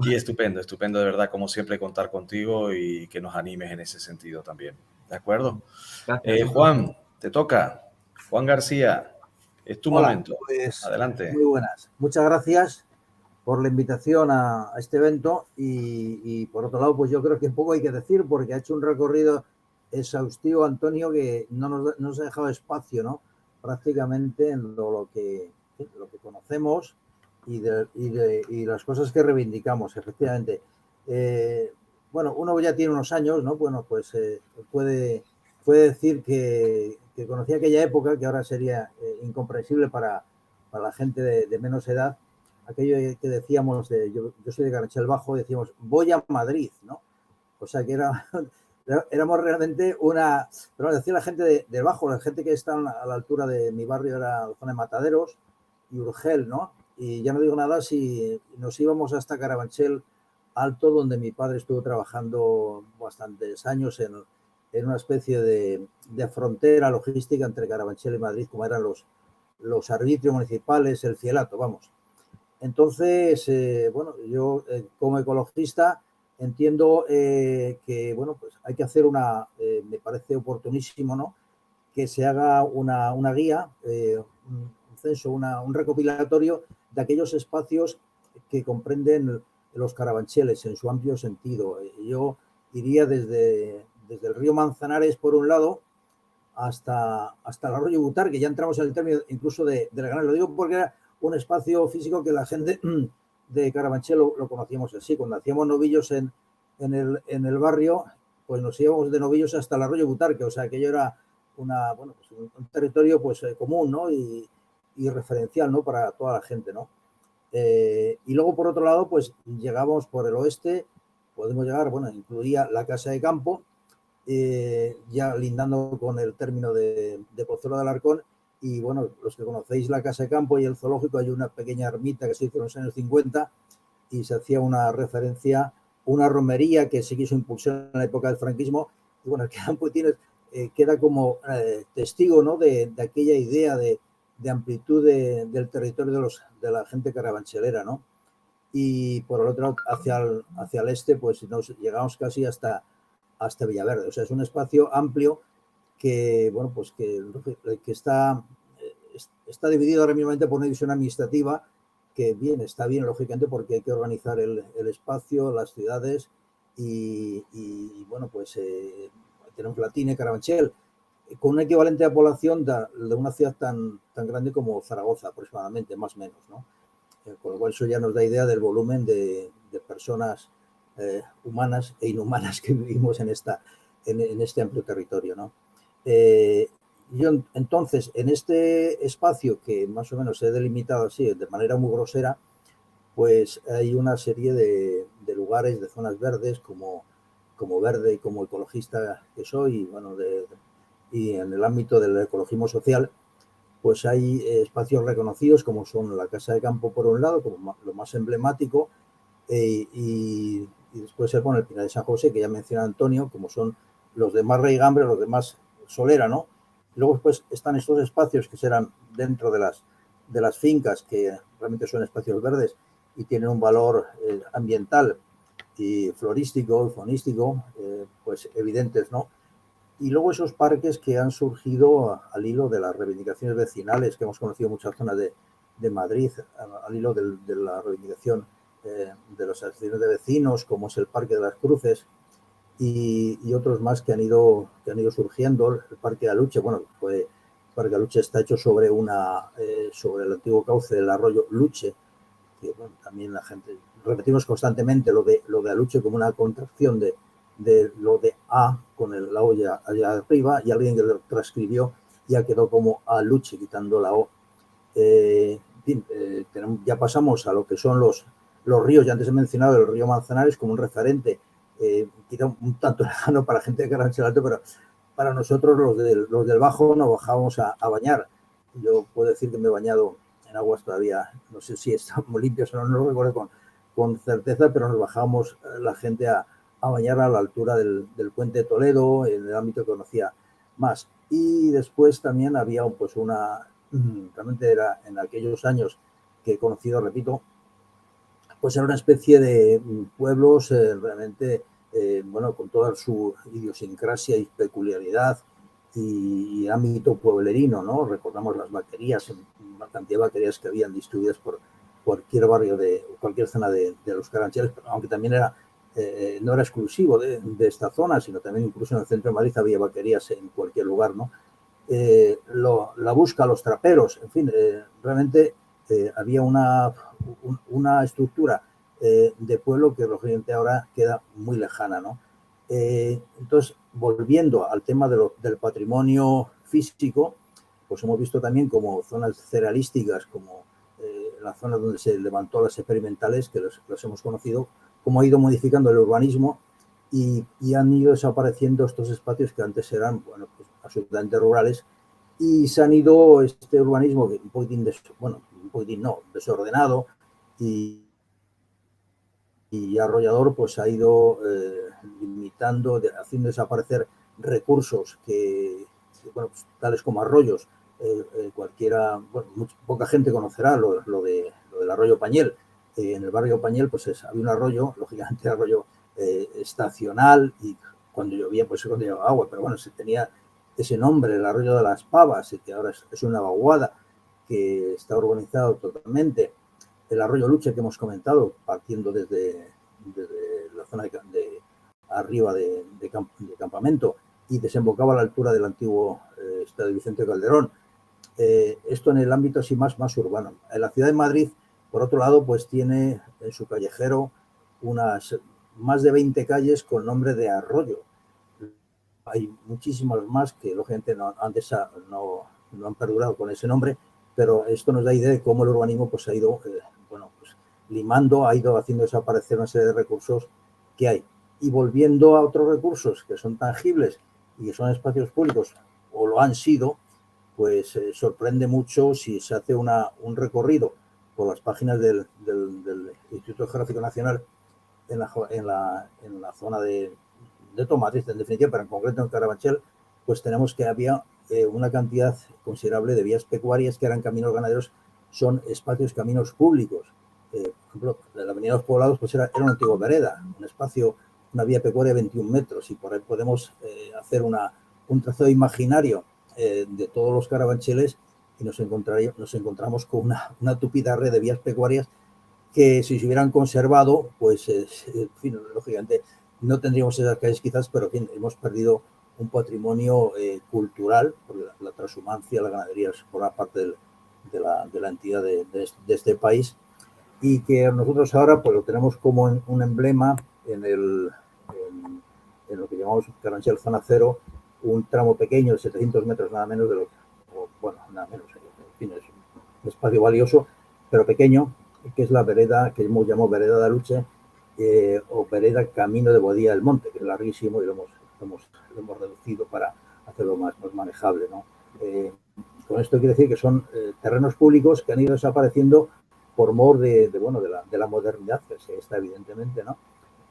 Y estupendo, estupendo de verdad, como siempre, contar contigo y que nos animes en ese sentido también. ¿De acuerdo? Gracias. Juan, te toca. Juan García, es tu momento. Pues, adelante. Muy buenas. Muchas gracias por la invitación a este evento y por otro lado, pues yo creo que poco hay que decir porque ha hecho un recorrido exhaustivo, Antonio, que no nos ha dejado espacio, ¿no? Prácticamente en lo que conocemos y las cosas que reivindicamos, efectivamente. Bueno, uno ya tiene unos años, ¿no? Bueno, pues puede decir que conocía aquella época, que ahora sería incomprensible para la gente de menos edad, aquello que decíamos, yo soy de Carabanchel Bajo, decíamos, voy a Madrid, ¿no? O sea que éramos realmente pero decía la gente de Bajo, la gente que está a la altura de mi barrio, era la zona de Mataderos y Urgel, ¿no? Y ya no digo nada si nos íbamos hasta Carabanchel Alto, donde mi padre estuvo trabajando bastantes años en una especie de frontera logística entre Carabanchel y Madrid, como eran los arbitrios municipales, el Cielato, vamos. Entonces, bueno, yo como ecologista entiendo que, bueno, pues hay que hacer me parece oportunísimo, ¿no? Que se haga una guía, un censo, un recopilatorio de aquellos espacios que comprenden los carabancheles en su amplio sentido. Yo iría desde el río Manzanares, por un lado, hasta el arroyo Butar, que ya entramos en el término incluso de la Gran. Lo digo porque era un espacio físico que la gente de Carabanchel lo conocíamos así. Cuando hacíamos novillos en el barrio, pues nos íbamos de novillos hasta el arroyo Butarque, o sea, aquello era pues un territorio pues común, ¿no? Y referencial, ¿no? Para toda la gente, ¿no? Y luego, por otro lado, pues llegamos por el oeste, podemos llegar, bueno, incluía la Casa de Campo, ya lindando con el término de Pozuelo de Alarcón. Y bueno, los que conocéis la Casa de Campo y el zoológico, hay una pequeña ermita que se hizo en los años 50 y se hacía una referencia, una romería que se quiso impulsar en la época del franquismo. Y bueno, el campo queda como testigo, ¿no? de aquella idea de amplitud del territorio de la gente carabanchelera, ¿no? Y por el otro, hacia el este, pues nos llegamos casi hasta Villaverde. O sea, es un espacio amplio que, bueno, pues que está dividido ahora mismo por una división administrativa que está bien, lógicamente, porque hay que organizar el espacio, las ciudades y bueno, pues tenemos Latine, Carabanchel, con un equivalente de población de una ciudad tan grande como Zaragoza, aproximadamente, más o menos, ¿no? Con lo cual eso ya nos da idea del volumen de personas humanas e inhumanas que vivimos en este amplio territorio, ¿no? Yo entonces, en este espacio que más o menos he delimitado así, de manera muy grosera, pues hay una serie de lugares, de zonas verdes, como verde y como ecologista que soy, y bueno, y en el ámbito del ecologismo social, pues hay espacios reconocidos como son la Casa de Campo por un lado, como lo más emblemático, y después bueno, el Pinar de San José, que ya menciona Antonio, como son los de más raigambre, los de más solera, ¿no? Y luego pues están estos espacios que serán dentro de las fincas, que realmente son espacios verdes y tienen un valor ambiental y florístico, faunístico, pues evidentes, ¿no? Y luego esos parques que han surgido al hilo de las reivindicaciones vecinales, que hemos conocido en muchas zonas de Madrid, al hilo de la reivindicación de las asociaciones de vecinos, como es el Parque de las Cruces, y otros más que han ido surgiendo. El Parque de Aluche, bueno, pues el Parque de Aluche está hecho sobre el antiguo cauce del arroyo Luche, que bueno, también la gente, repetimos constantemente lo de Aluche como una contracción de de lo de A con la O allá arriba, y alguien que lo transcribió ya quedó como Aluche, quitando la O. Ya pasamos a lo que son los ríos. Ya antes he mencionado el río Manzanares como un referente, quizá un tanto lejano para la gente de Carabanchel Alto, pero para nosotros los del Bajo nos bajábamos a bañar. Yo puedo decir que me he bañado en aguas todavía, no sé si están muy limpios o no, no lo recuerdo con certeza, pero nos bajábamos la gente a bañar a la altura del puente de Toledo, en el ámbito que conocía más. Y después también había pues realmente era en aquellos años que he conocido, repito, pues era una especie de pueblos realmente, bueno, con toda su idiosincrasia y peculiaridad y ámbito pueblerino, ¿no? Recordamos las vaquerías, una cantidad de vaquerías que habían distribuidas por cualquier barrio de cualquier zona de los Carabancheles, aunque también era no era exclusivo de esta zona, sino también incluso en el centro de Madrid había vaquerías en cualquier lugar, ¿no? La busca, los traperos, en fin, realmente había una estructura de pueblo que lógicamente ahora queda muy lejana, ¿no? Entonces, volviendo al tema del patrimonio físico, pues hemos visto también como zonas cerealísticas, como la zona donde se levantó las experimentales, que los hemos conocido, cómo ha ido modificando el urbanismo y han ido desapareciendo estos espacios que antes eran, bueno, pues absolutamente rurales, y se han ido este urbanismo un poquitín, desordenado y arrollador, pues ha ido limitando, haciendo desaparecer recursos bueno, pues, tales como arroyos. Cualquiera, bueno, poca gente conocerá lo del arroyo Pañel. En el barrio Pañel, pues había un arroyo, lógicamente arroyo estacional, y cuando llovía, pues cuando llevaba agua, pero bueno, se tenía ese nombre, el arroyo de las Pavas, y que ahora es una vaguada que está urbanizado totalmente. El arroyo Luche que hemos comentado, partiendo desde la zona de arriba de Campamento, y desembocaba a la altura del antiguo estadio Vicente Calderón. Esto en el ámbito así más urbano. En la ciudad de Madrid, por otro lado, pues tiene en su callejero más de 20 calles con nombre de arroyo. Hay muchísimas más que lógicamente no han perdurado con ese nombre, pero esto nos da idea de cómo el urbanismo pues ha ido bueno, pues, limando, ha ido haciendo desaparecer una serie de recursos que hay. Y volviendo a otros recursos que son tangibles y que son espacios públicos, o lo han sido, pues sorprende mucho si se hace un recorrido por las páginas del Instituto Geográfico Nacional en la zona de Tomates, en definitiva, pero en concreto en Carabanchel, pues tenemos que había una cantidad considerable de vías pecuarias que eran caminos ganaderos, son espacios, caminos públicos. Por ejemplo, la Avenida de los Poblados pues era una antigua vereda, un espacio, una vía pecuaria de 21 metros, y por ahí podemos hacer un trazado imaginario de todos los carabancheles, y nos encontramos con una tupida red de vías pecuarias que si se hubieran conservado, pues en fin, lógicamente no tendríamos esas calles quizás, pero en fin, hemos perdido un patrimonio cultural, porque la transhumancia, la ganadería forma parte de la entidad de este país, y que nosotros ahora pues lo tenemos como un emblema en lo que llamamos Carabanchel Zona Cero, un tramo pequeño de 700 metros nada menos nada menos, en fin, es un espacio valioso, pero pequeño, que es la vereda que hemos llamado Vereda de Aluche, o vereda Camino de Boadilla del Monte, que es larguísimo y lo hemos reducido para hacerlo más manejable, ¿no? Con esto quiere decir que son terrenos públicos que han ido desapareciendo por mor de la modernidad, que está evidentemente, ¿no?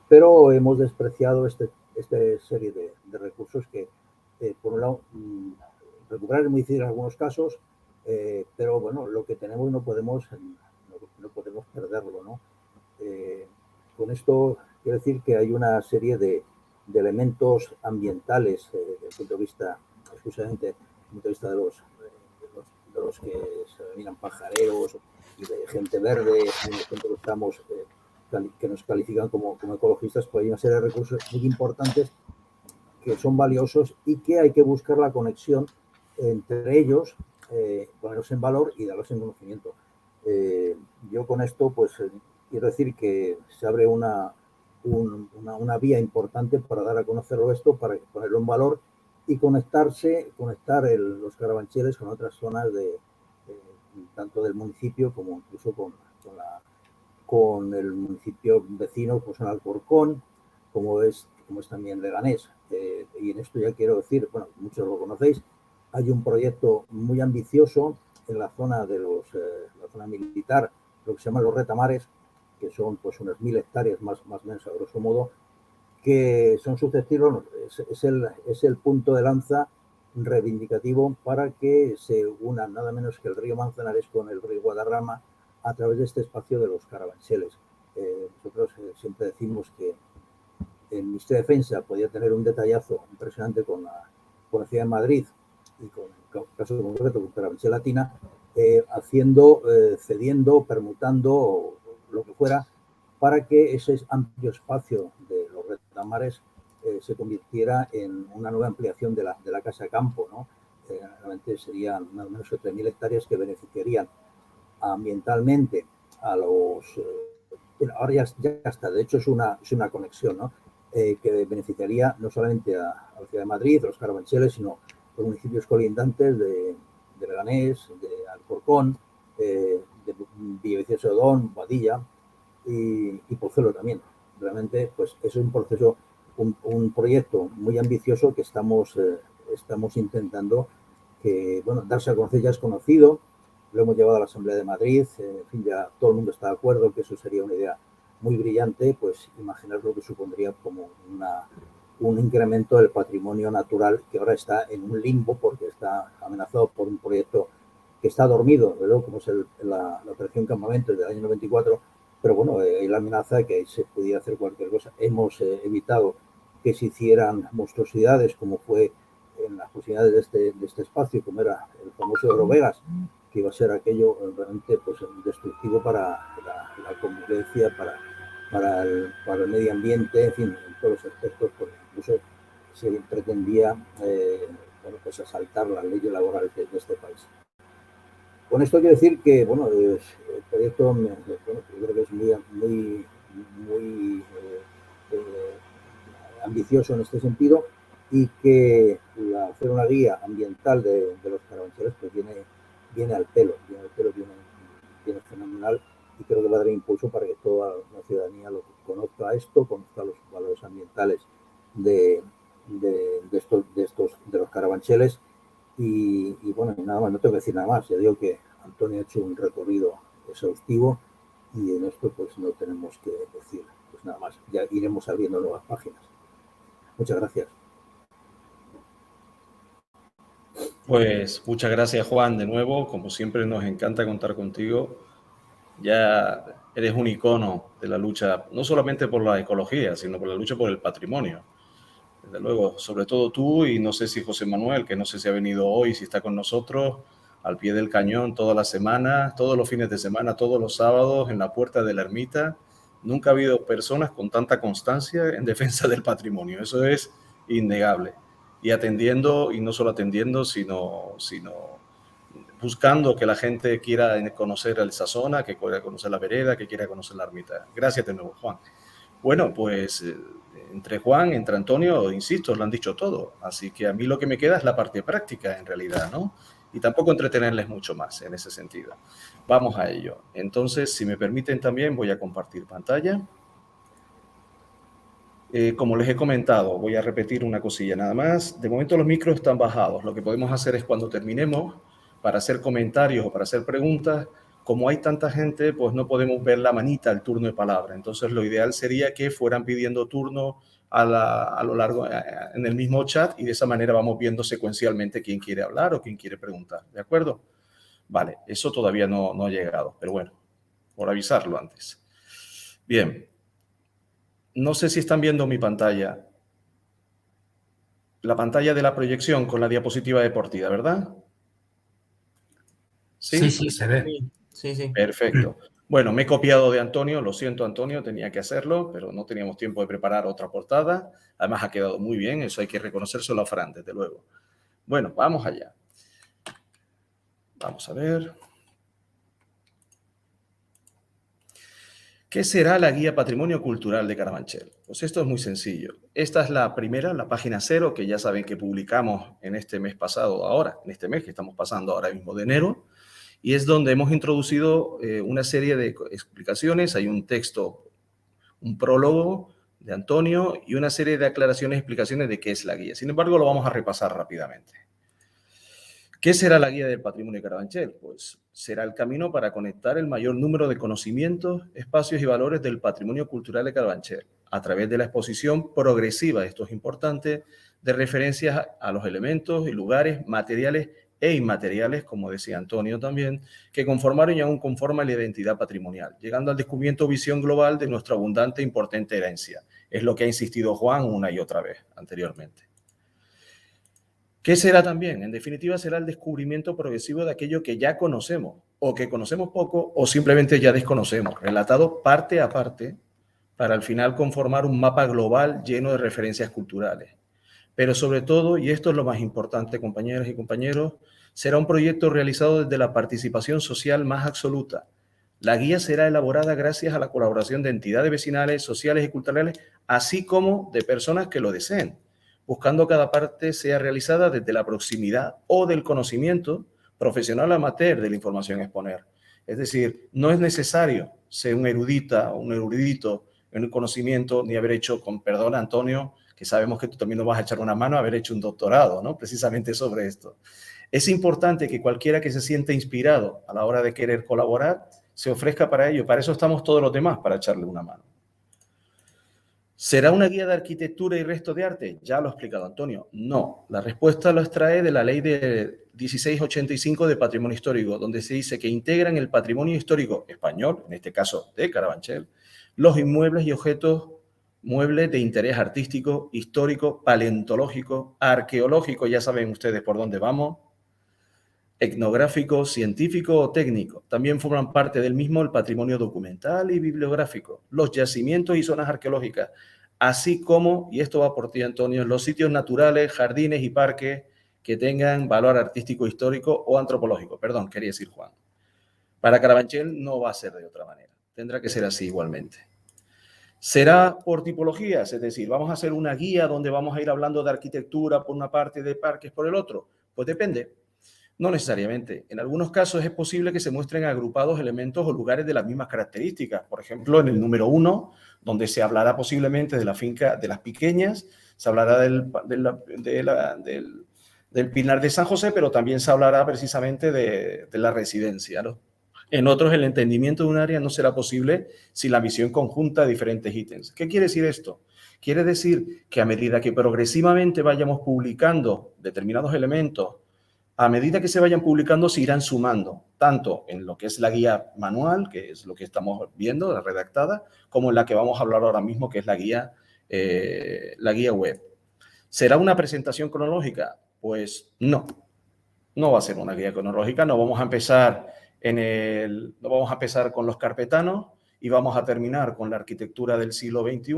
Pero hemos despreciado esta serie de recursos que, por un lado, recuperar es muy difícil en algunos casos, pero bueno, lo que tenemos no podemos perderlo, ¿no? Con esto quiero decir que hay una serie de elementos ambientales desde el punto de vista, exclusivamente desde el punto de vista de los que se denominan pajareros y de gente verde, que nos califican como ecologistas, pues hay una serie de recursos muy importantes que son valiosos y que hay que buscar la conexión entre ellos, ponerlos en valor y darlos en conocimiento. Yo con esto, pues quiero decir que se abre una una vía importante para dar a conocerlo esto, para ponerlo en valor y conectar los carabancheles con otras zonas tanto del municipio como incluso con el municipio vecino, pues en Alcorcón, como es también Leganés. Y en esto ya quiero decir, bueno, muchos lo conocéis, hay un proyecto muy ambicioso en la zona la zona militar, lo que se llaman los retamares, que son pues unas 1000 hectáreas más o menos a grosso modo, que son susceptibles, es el punto de lanza reivindicativo para que se unan nada menos que el río Manzanares con el río Guadarrama a través de este espacio de los carabancheles. Nosotros siempre decimos que el Ministerio de Defensa podía tener un detallazo impresionante con la ciudad de Madrid y con el caso concreto con Carabanchel Latina, cediendo, permutando lo que fuera, para que ese amplio espacio de los retamares se convirtiera en una nueva ampliación de la Casa Campo, ¿no? Realmente serían más o menos 3.000 hectáreas que beneficiarían ambientalmente a los... ahora ya está, de hecho es una conexión, ¿no? Que beneficiaría no solamente a la ciudad de Madrid, a los carabancheles, sino a los municipios colindantes de Leganés, de Alcorcón, de Villaviciosa de Odón, Boadilla y Pozuelo también. Realmente, pues es un proceso, un proyecto muy ambicioso que estamos intentando que, bueno, darse a conocer. Ya es conocido, lo hemos llevado a la Asamblea de Madrid, en fin, ya todo el mundo está de acuerdo que eso sería una idea muy brillante. Pues imaginar lo que supondría como un incremento del patrimonio natural que ahora está en un limbo porque está amenazado por un proyecto que está dormido, ¿verdad? Como es la operación Campamento del año 94, pero bueno, hay la amenaza de que se pudiera hacer cualquier cosa. Hemos evitado que se hicieran monstruosidades como fue en las posibilidades de este espacio, como era el famoso Eurovegas, que iba a ser aquello realmente pues destructivo para la convivencia, para el medio ambiente, en fin, en todos los aspectos, porque incluso se pretendía pues asaltar las leyes laborales de este país. Con esto quiero decir que, bueno, el proyecto, yo creo que es muy ambicioso en este sentido, y que hacer una guía ambiental de los carabancheles pues viene al pelo, viene fenomenal, y creo que va a dar impulso para que toda la ciudadanía lo conozca esto, conozca los valores ambientales de los carabancheles. Y bueno, nada más, no tengo que decir nada más. Ya digo que Antonio ha hecho un recorrido exhaustivo y en esto pues no tenemos que decir pues nada más. Ya iremos abriendo nuevas páginas. Muchas gracias. Pues muchas gracias, Juan, de nuevo. Como siempre, nos encanta contar contigo. Ya eres un icono de la lucha, no solamente por la ecología, sino por la lucha por el patrimonio. Desde luego, sobre todo tú, y no sé si José Manuel, que no sé si ha venido hoy, si está con nosotros, al pie del cañón toda la semana, todos los fines de semana, todos los sábados, en la puerta de la ermita. Nunca ha habido personas con tanta constancia en defensa del patrimonio. Eso es innegable. Y atendiendo, y no solo atendiendo, sino buscando que la gente quiera conocer esa zona, que quiera conocer la vereda, que quiera conocer la ermita. Gracias de nuevo, Juan. Bueno, pues entre Juan, entre Antonio, insisto, lo han dicho todo. Así que a mí lo que me queda es la parte práctica, en realidad, ¿no? Y tampoco entretenerles mucho más en ese sentido. Vamos a ello. Entonces, si me permiten también, voy a compartir pantalla. Como les he comentado, voy a repetir una cosilla nada más. De momento los micros están bajados. Lo que podemos hacer es cuando terminemos, para hacer comentarios o para hacer preguntas, como hay tanta gente, pues no podemos ver la manita, el turno de palabra. Entonces lo ideal sería que fueran pidiendo turno a lo largo, en el mismo chat, y de esa manera vamos viendo secuencialmente quién quiere hablar o quién quiere preguntar. ¿De acuerdo? Vale, eso todavía no ha llegado, pero bueno, por avisarlo antes. Bien. No sé si están viendo mi pantalla. La pantalla de la proyección con la diapositiva deportiva, ¿verdad? Sí, sí, se ve. Sí. Perfecto. Bueno, me he copiado de Antonio, lo siento, Antonio, tenía que hacerlo, pero no teníamos tiempo de preparar otra portada. Además ha quedado muy bien, eso hay que reconocérselo a Fran, desde luego. Bueno, vamos allá. Vamos a ver. ¿Qué será la Guía Patrimonio Cultural de Carabanchel? Pues esto es muy sencillo. Esta es la primera, la página 0, que ya saben que publicamos en este mes pasado, ahora, en este mes que estamos pasando ahora mismo de enero, y es donde hemos introducido una serie de explicaciones. Hay un texto, un prólogo de Antonio y una serie de aclaraciones y explicaciones de qué es la guía. Sin embargo, lo vamos a repasar rápidamente. ¿Qué será la Guía del Patrimonio de Carabanchel? Pues será el camino para conectar el mayor número de conocimientos, espacios y valores del patrimonio cultural de Carabanchel a través de la exposición progresiva, esto es importante, de referencias a los elementos y lugares materiales e inmateriales, como decía Antonio también, que conformaron y aún conforman la identidad patrimonial, llegando al descubrimiento visión global de nuestra abundante e importante herencia. Es lo que ha insistido Juan una y otra vez anteriormente. ¿Qué será también? En definitiva, será el descubrimiento progresivo de aquello que ya conocemos, o que conocemos poco, o simplemente ya desconocemos, relatado parte a parte, para al final conformar un mapa global lleno de referencias culturales. Pero sobre todo, y esto es lo más importante, compañeras y compañeros, será un proyecto realizado desde la participación social más absoluta. La guía será elaborada gracias a la colaboración de entidades vecinales, sociales y culturales, así como de personas que lo deseen, buscando cada parte sea realizada desde la proximidad o del conocimiento profesional amateur de la información a exponer. Es decir, no es necesario ser un erudita o un erudito en el conocimiento, ni haber hecho, con perdón, Antonio, que sabemos que tú también nos vas a echar una mano, haber hecho un doctorado, ¿no? Precisamente sobre esto. Es importante que cualquiera que se sienta inspirado a la hora de querer colaborar se ofrezca para ello. Para eso estamos todos los demás, para echarle una mano. ¿Será una guía de arquitectura y resto de arte? Ya lo ha explicado Antonio. No, la respuesta lo extrae de la ley de 1685 de patrimonio histórico, donde se dice que integran el patrimonio histórico español, en este caso de Carabanchel, los inmuebles y objetos muebles de interés artístico, histórico, paleontológico, arqueológico, ya saben ustedes por dónde vamos, etnográfico, científico o técnico. También forman parte del mismo el patrimonio documental y bibliográfico, los yacimientos y zonas arqueológicas, así como, y esto va por ti, Antonio, los sitios naturales, jardines y parques que tengan valor artístico, histórico o antropológico. Perdón, quería decir Juan. Para Carabanchel no va a ser de otra manera. Tendrá que ser así igualmente. Será por tipologías, es decir, vamos a hacer una guía donde vamos a ir hablando de arquitectura por una parte, de parques por el otro. Pues depende. No necesariamente. En algunos casos es posible que se muestren agrupados elementos o lugares de las mismas características. Por ejemplo, en el número 1, donde se hablará posiblemente de la finca de las Piqueñas, se hablará del Pinar de San José, pero también se hablará precisamente de la residencia, ¿no? En otros, el entendimiento de un área no será posible sin la visión conjunta de diferentes ítems. ¿Qué quiere decir esto? Quiere decir que a medida que progresivamente vayamos publicando determinados elementos, a medida que se vayan publicando, se irán sumando, tanto en lo que es la guía manual, que es lo que estamos viendo, la redactada, como en la que vamos a hablar ahora mismo, que es la guía web. ¿Será una presentación cronológica? Pues no va a ser una guía cronológica. No vamos a empezar con los carpetanos y vamos a terminar con la arquitectura del siglo XXI,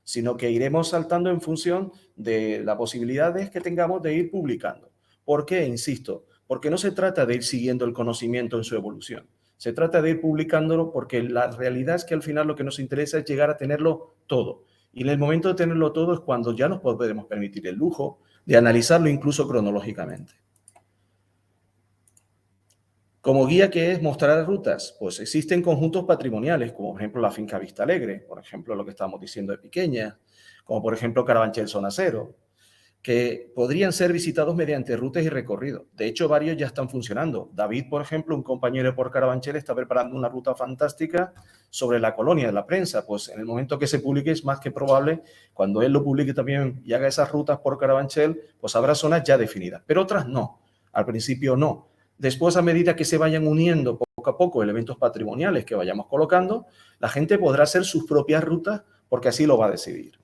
sino que iremos saltando en función de las posibilidades que tengamos de ir publicando. ¿Por qué? Insisto, porque no se trata de ir siguiendo el conocimiento en su evolución. Se trata de ir publicándolo porque la realidad es que al final lo que nos interesa es llegar a tenerlo todo. Y en el momento de tenerlo todo es cuando ya nos podemos permitir el lujo de analizarlo incluso cronológicamente. Como guía, ¿qué es mostrar rutas? Pues existen conjuntos patrimoniales, como por ejemplo la finca Vista Alegre, por ejemplo lo que estamos diciendo de Piqueña, como por ejemplo Carabanchel Zona Cero, que podrían ser visitados mediante rutas y recorridos. De hecho, varios ya están funcionando. David, por ejemplo, un compañero por Carabanchel, está preparando una ruta fantástica sobre la colonia de la prensa. Pues en el momento que se publique es más que probable, cuando él lo publique también y haga esas rutas por Carabanchel, pues habrá zonas ya definidas, pero otras no. Al principio no. Después, a medida que se vayan uniendo poco a poco elementos patrimoniales que vayamos colocando, la gente podrá hacer sus propias rutas porque así lo va a decidir.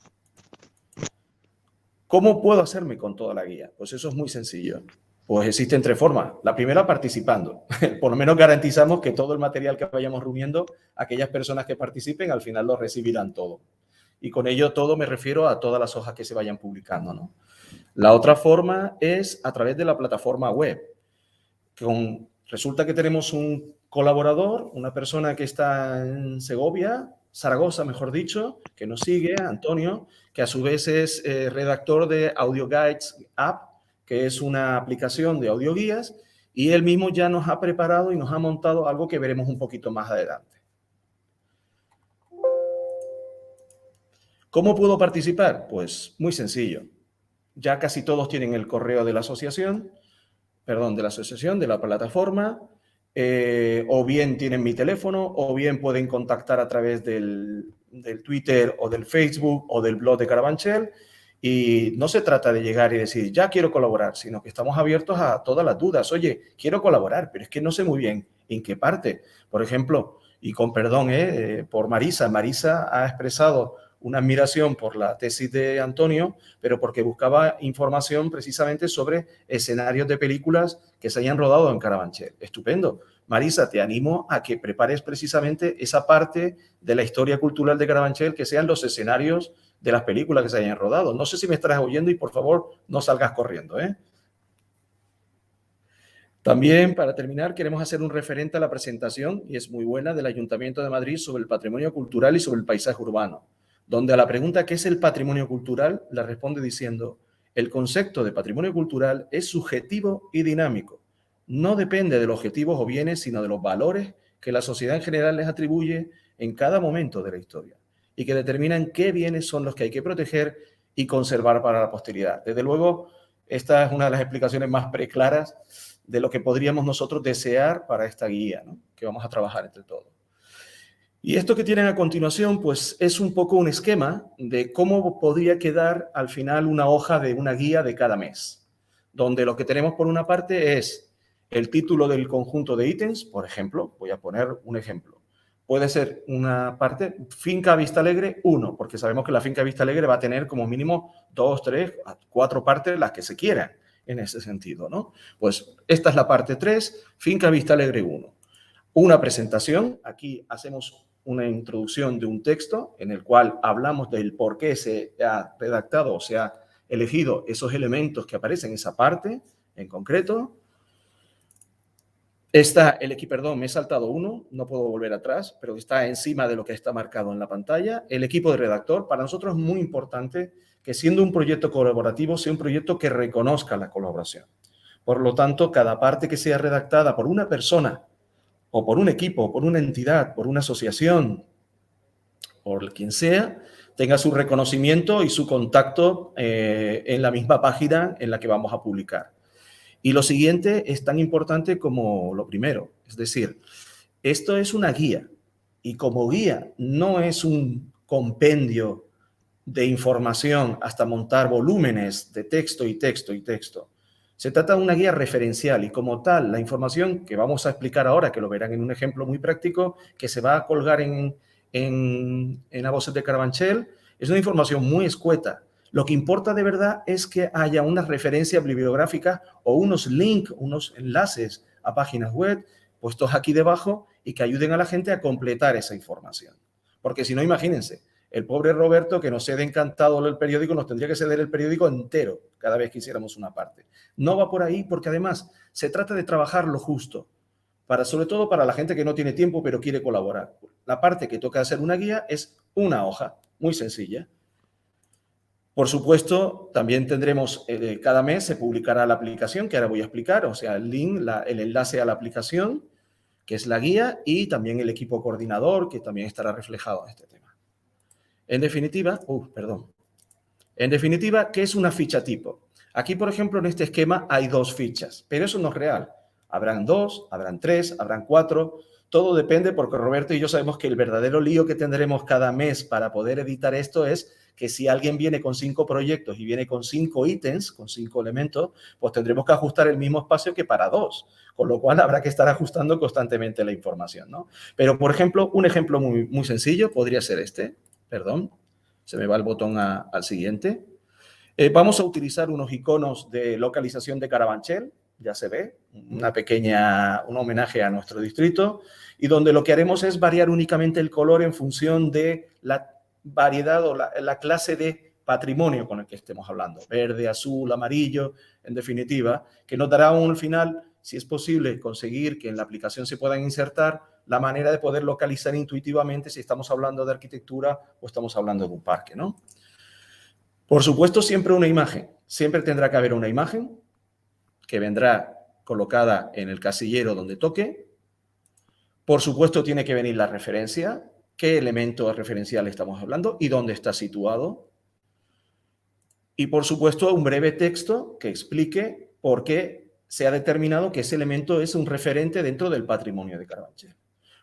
¿Cómo puedo hacerme con toda la guía? Pues eso es muy sencillo. Pues existen tres formas. La primera, participando. Por lo menos garantizamos que todo el material que vayamos reuniendo, aquellas personas que participen, al final lo recibirán todo. Y con ello todo me refiero a todas las hojas que se vayan publicando, ¿no? La otra forma es a través de la plataforma web. Resulta que tenemos un colaborador, una persona que está en Segovia, Zaragoza, mejor dicho, que nos sigue, Antonio, que a su vez es redactor de Audio Guides App, que es una aplicación de audioguías, y él mismo ya nos ha preparado y nos ha montado algo que veremos un poquito más adelante. ¿Cómo puedo participar? Pues muy sencillo. Ya casi todos tienen el correo de la asociación, de la plataforma, o bien tienen mi teléfono, o bien pueden contactar a través del Twitter o del Facebook o del blog de Carabanchel. Y no se trata de llegar y decir, ya quiero colaborar, sino que estamos abiertos a todas las dudas. Oye, quiero colaborar, pero es que no sé muy bien en qué parte. Por ejemplo, y con perdón por Marisa. Marisa ha expresado una admiración por la tesis de Antonio, pero porque buscaba información precisamente sobre escenarios de películas que se hayan rodado en Carabanchel. Estupendo. Marisa, te animo a que prepares precisamente esa parte de la historia cultural de Carabanchel, que sean los escenarios de las películas que se hayan rodado. No sé si me estarás oyendo y por favor no salgas corriendo, ¿eh? También, para terminar, queremos hacer un referente a la presentación, y es muy buena, del Ayuntamiento de Madrid sobre el patrimonio cultural y sobre el paisaje urbano, donde a la pregunta ¿qué es el patrimonio cultural?, la responde diciendo: el concepto de patrimonio cultural es subjetivo y dinámico. No depende de los objetivos o bienes, sino de los valores que la sociedad en general les atribuye en cada momento de la historia y que determinan qué bienes son los que hay que proteger y conservar para la posteridad. Desde luego, esta es una de las explicaciones más preclaras de lo que podríamos nosotros desear para esta guía, ¿no?, que vamos a trabajar entre todos. Y esto que tienen a continuación, pues es un poco un esquema de cómo podría quedar al final una hoja de una guía de cada mes, donde lo que tenemos por una parte es el título del conjunto de ítems. Por ejemplo, voy a poner un ejemplo. Puede ser una parte, Finca Vista Alegre 1, porque sabemos que la Finca Vista Alegre va a tener como mínimo 2, 3, 4 partes, las que se quieran en ese sentido, ¿no? Pues esta es la parte 3, Finca Vista Alegre 1. Una presentación, aquí hacemos una introducción de un texto en el cual hablamos del por qué se ha redactado o se ha elegido esos elementos que aparecen en esa parte en concreto. Me he saltado uno, no puedo volver atrás, pero está encima de lo que está marcado en la pantalla. El equipo de redactor, para nosotros es muy importante que, siendo un proyecto colaborativo, sea un proyecto que reconozca la colaboración. Por lo tanto, cada parte que sea redactada por una persona o por un equipo, por una entidad, por una asociación, por quien sea, tenga su reconocimiento y su contacto en la misma página en la que vamos a publicar. Y lo siguiente es tan importante como lo primero, es decir, esto es una guía, y como guía no es un compendio de información hasta montar volúmenes de texto y texto y texto. Se trata de una guía referencial, y como tal, la información que vamos a explicar ahora, que lo verán en un ejemplo muy práctico, que se va a colgar en la Voces de Carabanchel, es una información muy escueta. Lo que importa de verdad es que haya unas referencias bibliográficas o unos links, unos enlaces a páginas web puestos aquí debajo y que ayuden a la gente a completar esa información. Porque si no, imagínense, el pobre Roberto, que nos cede encantado el periódico, nos tendría que ceder el periódico entero cada vez que hiciéramos una parte. No va por ahí, porque además se trata de trabajar lo justo, sobre todo para la gente que no tiene tiempo pero quiere colaborar. La parte que toca hacer una guía es una hoja, muy sencilla. Por supuesto, también tendremos, cada mes se publicará la aplicación, que ahora voy a explicar, o sea, el link, el enlace a la aplicación, que es la guía, y también el equipo coordinador, que también estará reflejado en este tema. En definitiva, ¿qué es una ficha tipo? Aquí, por ejemplo, en este esquema hay 2 fichas, pero eso no es real. Habrán 2, habrán 3, habrán 4... Todo depende, porque Roberto y yo sabemos que el verdadero lío que tendremos cada mes para poder editar esto es que si alguien viene con 5 proyectos y viene con 5 ítems, con 5 elementos, pues tendremos que ajustar el mismo espacio que para 2, con lo cual habrá que estar ajustando constantemente la información, ¿no? Pero, por ejemplo, un ejemplo muy, muy sencillo podría ser este. Perdón, se me va el botón al siguiente. Vamos a utilizar unos iconos de localización de Carabanchel. Ya se ve, un homenaje a nuestro distrito, y donde lo que haremos es variar únicamente el color en función de la variedad o la clase de patrimonio con el que estemos hablando. Verde, azul, amarillo, en definitiva, que nos dará al final si es posible conseguir que en la aplicación se puedan insertar la manera de poder localizar intuitivamente si estamos hablando de arquitectura o estamos hablando de un parque, ¿no? Por supuesto, siempre una imagen. Siempre tendrá que haber una imagen que vendrá colocada en el casillero donde toque. Por supuesto, tiene que venir la referencia, qué elemento referencial estamos hablando y dónde está situado. Y, por supuesto, un breve texto que explique por qué se ha determinado que ese elemento es un referente dentro del patrimonio de Carabanchel.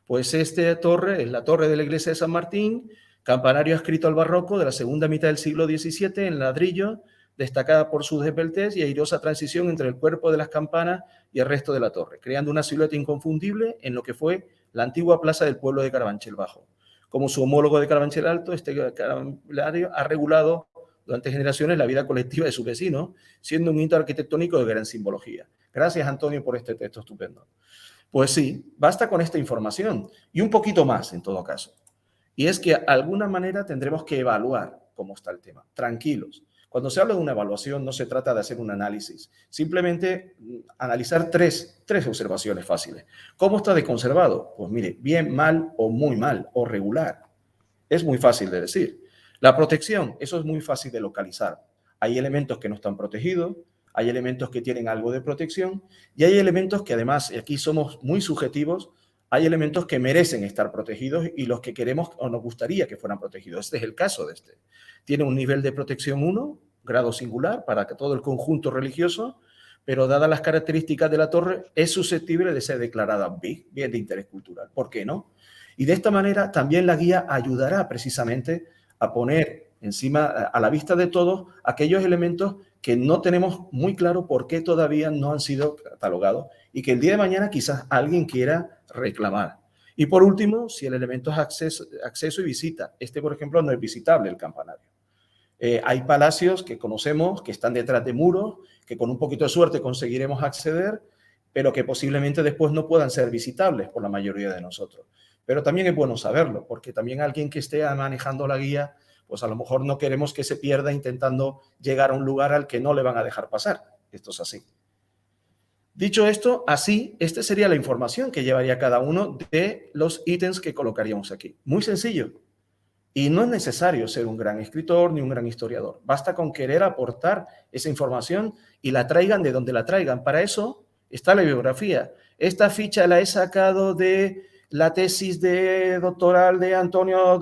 Pues esta torre es la torre de la iglesia de San Martín, campanario adscrito al barroco de la segunda mitad del siglo XVII en ladrillo, destacada por sus esbeltez y airosa transición entre el cuerpo de las campanas y el resto de la torre, creando una silueta inconfundible en lo que fue la antigua plaza del pueblo de Carabanchel Bajo. Como su homólogo de Carabanchel Alto, este campanario ha regulado durante generaciones la vida colectiva de sus vecinos, siendo un hito arquitectónico de gran simbología. Gracias, Antonio, por este texto estupendo. Pues sí, basta con esta información y un poquito más en todo caso. Y es que de alguna manera tendremos que evaluar cómo está el tema. Tranquilos. Cuando se habla de una evaluación no se trata de hacer un análisis, simplemente analizar tres observaciones fáciles. ¿Cómo está de conservado? Pues mire, bien, mal o muy mal o regular. Es muy fácil de decir. La protección, eso es muy fácil de localizar. Hay elementos que no están protegidos, hay elementos que tienen algo de protección y hay elementos que además, y aquí somos muy subjetivos, hay elementos que merecen estar protegidos y los que queremos o nos gustaría que fueran protegidos. Este es el caso de este. Tiene un nivel de protección 1, grado singular, para que todo el conjunto religioso, pero dadas las características de la torre, es susceptible de ser declarada bien de interés cultural. ¿Por qué no? Y de esta manera también la guía ayudará precisamente a poner encima, a la vista de todos, aquellos elementos que no tenemos muy claro por qué todavía no han sido catalogados y que el día de mañana quizás alguien quiera reclamar. Y por último, si el elemento es acceso y visita. Este, por ejemplo, no es visitable el campanario. Hay palacios que conocemos que están detrás de muros, que con un poquito de suerte conseguiremos acceder, pero que posiblemente después no puedan ser visitables por la mayoría de nosotros. Pero también es bueno saberlo, porque también alguien que esté manejando la guía, pues a lo mejor no queremos que se pierda intentando llegar a un lugar al que no le van a dejar pasar. Esto es así. Dicho esto, así, esta sería la información que llevaría cada uno de los ítems que colocaríamos aquí. Muy sencillo. Y no es necesario ser un gran escritor ni un gran historiador. Basta con querer aportar esa información y la traigan de donde la traigan. Para eso está la bibliografía. Esta ficha la he sacado de la tesis de doctoral de Antonio,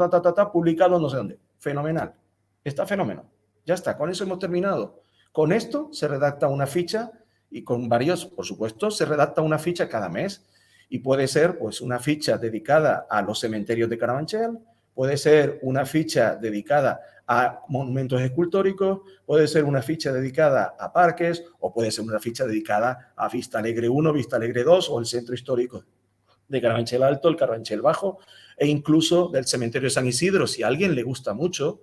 publicado no sé dónde. Fenomenal. Está fenómeno. Ya está, con eso hemos terminado. Con esto se redacta una ficha y con varios, por supuesto, se redacta una ficha cada mes. Y puede ser pues una ficha dedicada a los cementerios de Carabanchel, puede ser una ficha dedicada a monumentos escultóricos, puede ser una ficha dedicada a parques o puede ser una ficha dedicada a Vista Alegre 1, Vista Alegre 2 o el centro histórico de Carabanchel Alto, el Carabanchel Bajo e incluso del cementerio de San Isidro. Si a alguien le gusta mucho,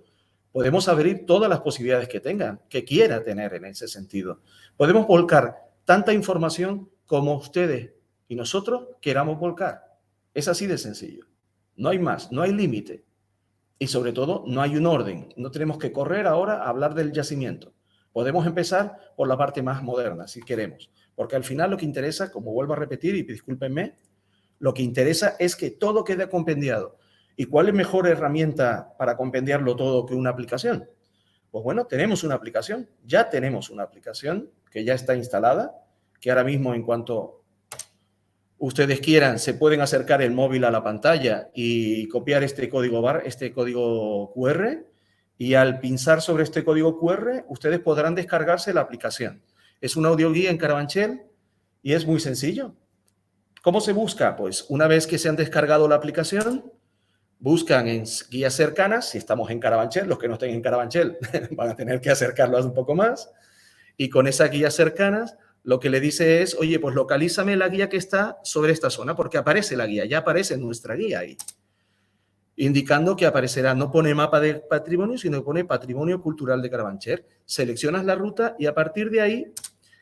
podemos abrir todas las posibilidades que tengan, que quiera tener en ese sentido. Podemos volcar tanta información como ustedes y nosotros queramos volcar. Es así de sencillo. No hay más, no hay límite. Y sobre todo, no hay un orden. No tenemos que correr ahora a hablar del yacimiento. Podemos empezar por la parte más moderna, si queremos. Porque al final lo que interesa, como vuelvo a repetir, y discúlpenme, lo que interesa es que todo quede compendiado. ¿Y cuál es mejor herramienta para compendiarlo todo que una aplicación? Pues bueno, tenemos una aplicación. Ya tenemos una aplicación que ya está instalada, que ahora mismo en cuanto ustedes quieran, se pueden acercar el móvil a la pantalla y copiar este código QR, y al pinzar sobre este código QR, ustedes podrán descargarse la aplicación. Es una audioguía en Carabanchel y es muy sencillo. ¿Cómo se busca? Pues una vez que se han descargado la aplicación, buscan en guías cercanas. Si estamos en Carabanchel, los que no estén en Carabanchel van a tener que acercarlos un poco más. Y con esas guías cercanas, lo que le dice es, oye, pues localízame la guía que está sobre esta zona, porque aparece la guía, ya aparece nuestra guía ahí. Indicando que aparecerá, no pone mapa de patrimonio, sino que pone patrimonio cultural de Carabanchel. Seleccionas la ruta y a partir de ahí,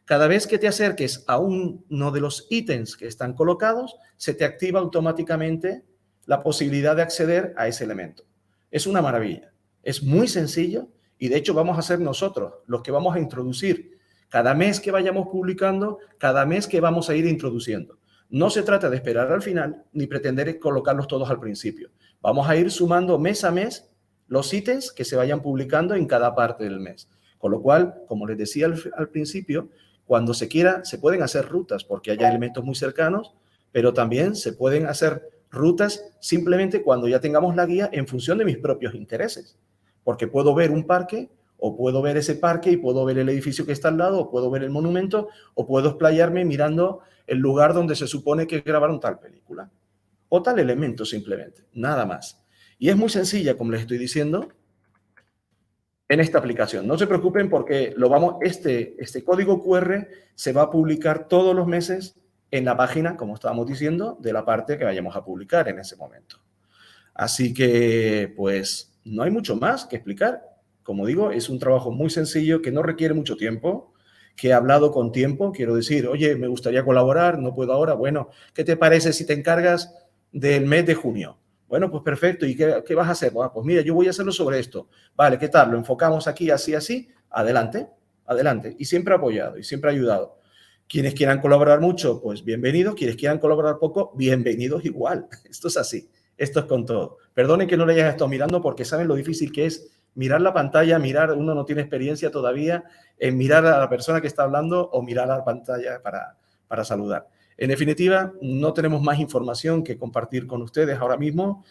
cada vez que te acerques a uno de los ítems que están colocados, se te activa automáticamente la posibilidad de acceder a ese elemento. Es una maravilla. Es muy sencillo y de hecho vamos a ser nosotros los que vamos a introducir Cada mes que vayamos publicando, cada mes que vamos a ir introduciendo. No se trata de esperar al final ni pretender colocarlos todos al principio. Vamos a ir sumando mes a mes los ítems que se vayan publicando en cada parte del mes. Con lo cual, como les decía al principio, cuando se quiera, se pueden hacer rutas porque haya elementos muy cercanos, pero también se pueden hacer rutas simplemente cuando ya tengamos la guía en función de mis propios intereses. Porque puedo ver un parque, o puedo ver ese parque y puedo ver el edificio que está al lado, o puedo ver el monumento, o puedo explayarme mirando el lugar donde se supone que grabaron tal película. O tal elemento simplemente, nada más. Y es muy sencilla, como les estoy diciendo, en esta aplicación. No se preocupen porque este código QR se va a publicar todos los meses en la página, como estábamos diciendo, de la parte que vayamos a publicar en ese momento. Así que, pues, no hay mucho más que explicar. Como digo, es un trabajo muy sencillo que no requiere mucho tiempo, que he hablado con tiempo. Quiero decir, oye, me gustaría colaborar, no puedo ahora. Bueno, ¿qué te parece si te encargas del mes de junio? Bueno, pues perfecto. ¿Y qué vas a hacer? Bueno, pues mira, yo voy a hacerlo sobre esto. Vale, ¿qué tal? Lo enfocamos aquí, así, así. Adelante, adelante. Y siempre apoyado y siempre ayudado. Quienes quieran colaborar mucho, pues bienvenidos. Quienes quieran colaborar poco, bienvenidos igual. Esto es así. Esto es con todo. Perdonen que no le haya estado mirando porque saben lo difícil que es mirar la pantalla, uno no tiene experiencia todavía en mirar a la persona que está hablando o mirar a la pantalla para saludar. En definitiva, no tenemos más información que compartir con ustedes ahora mismo.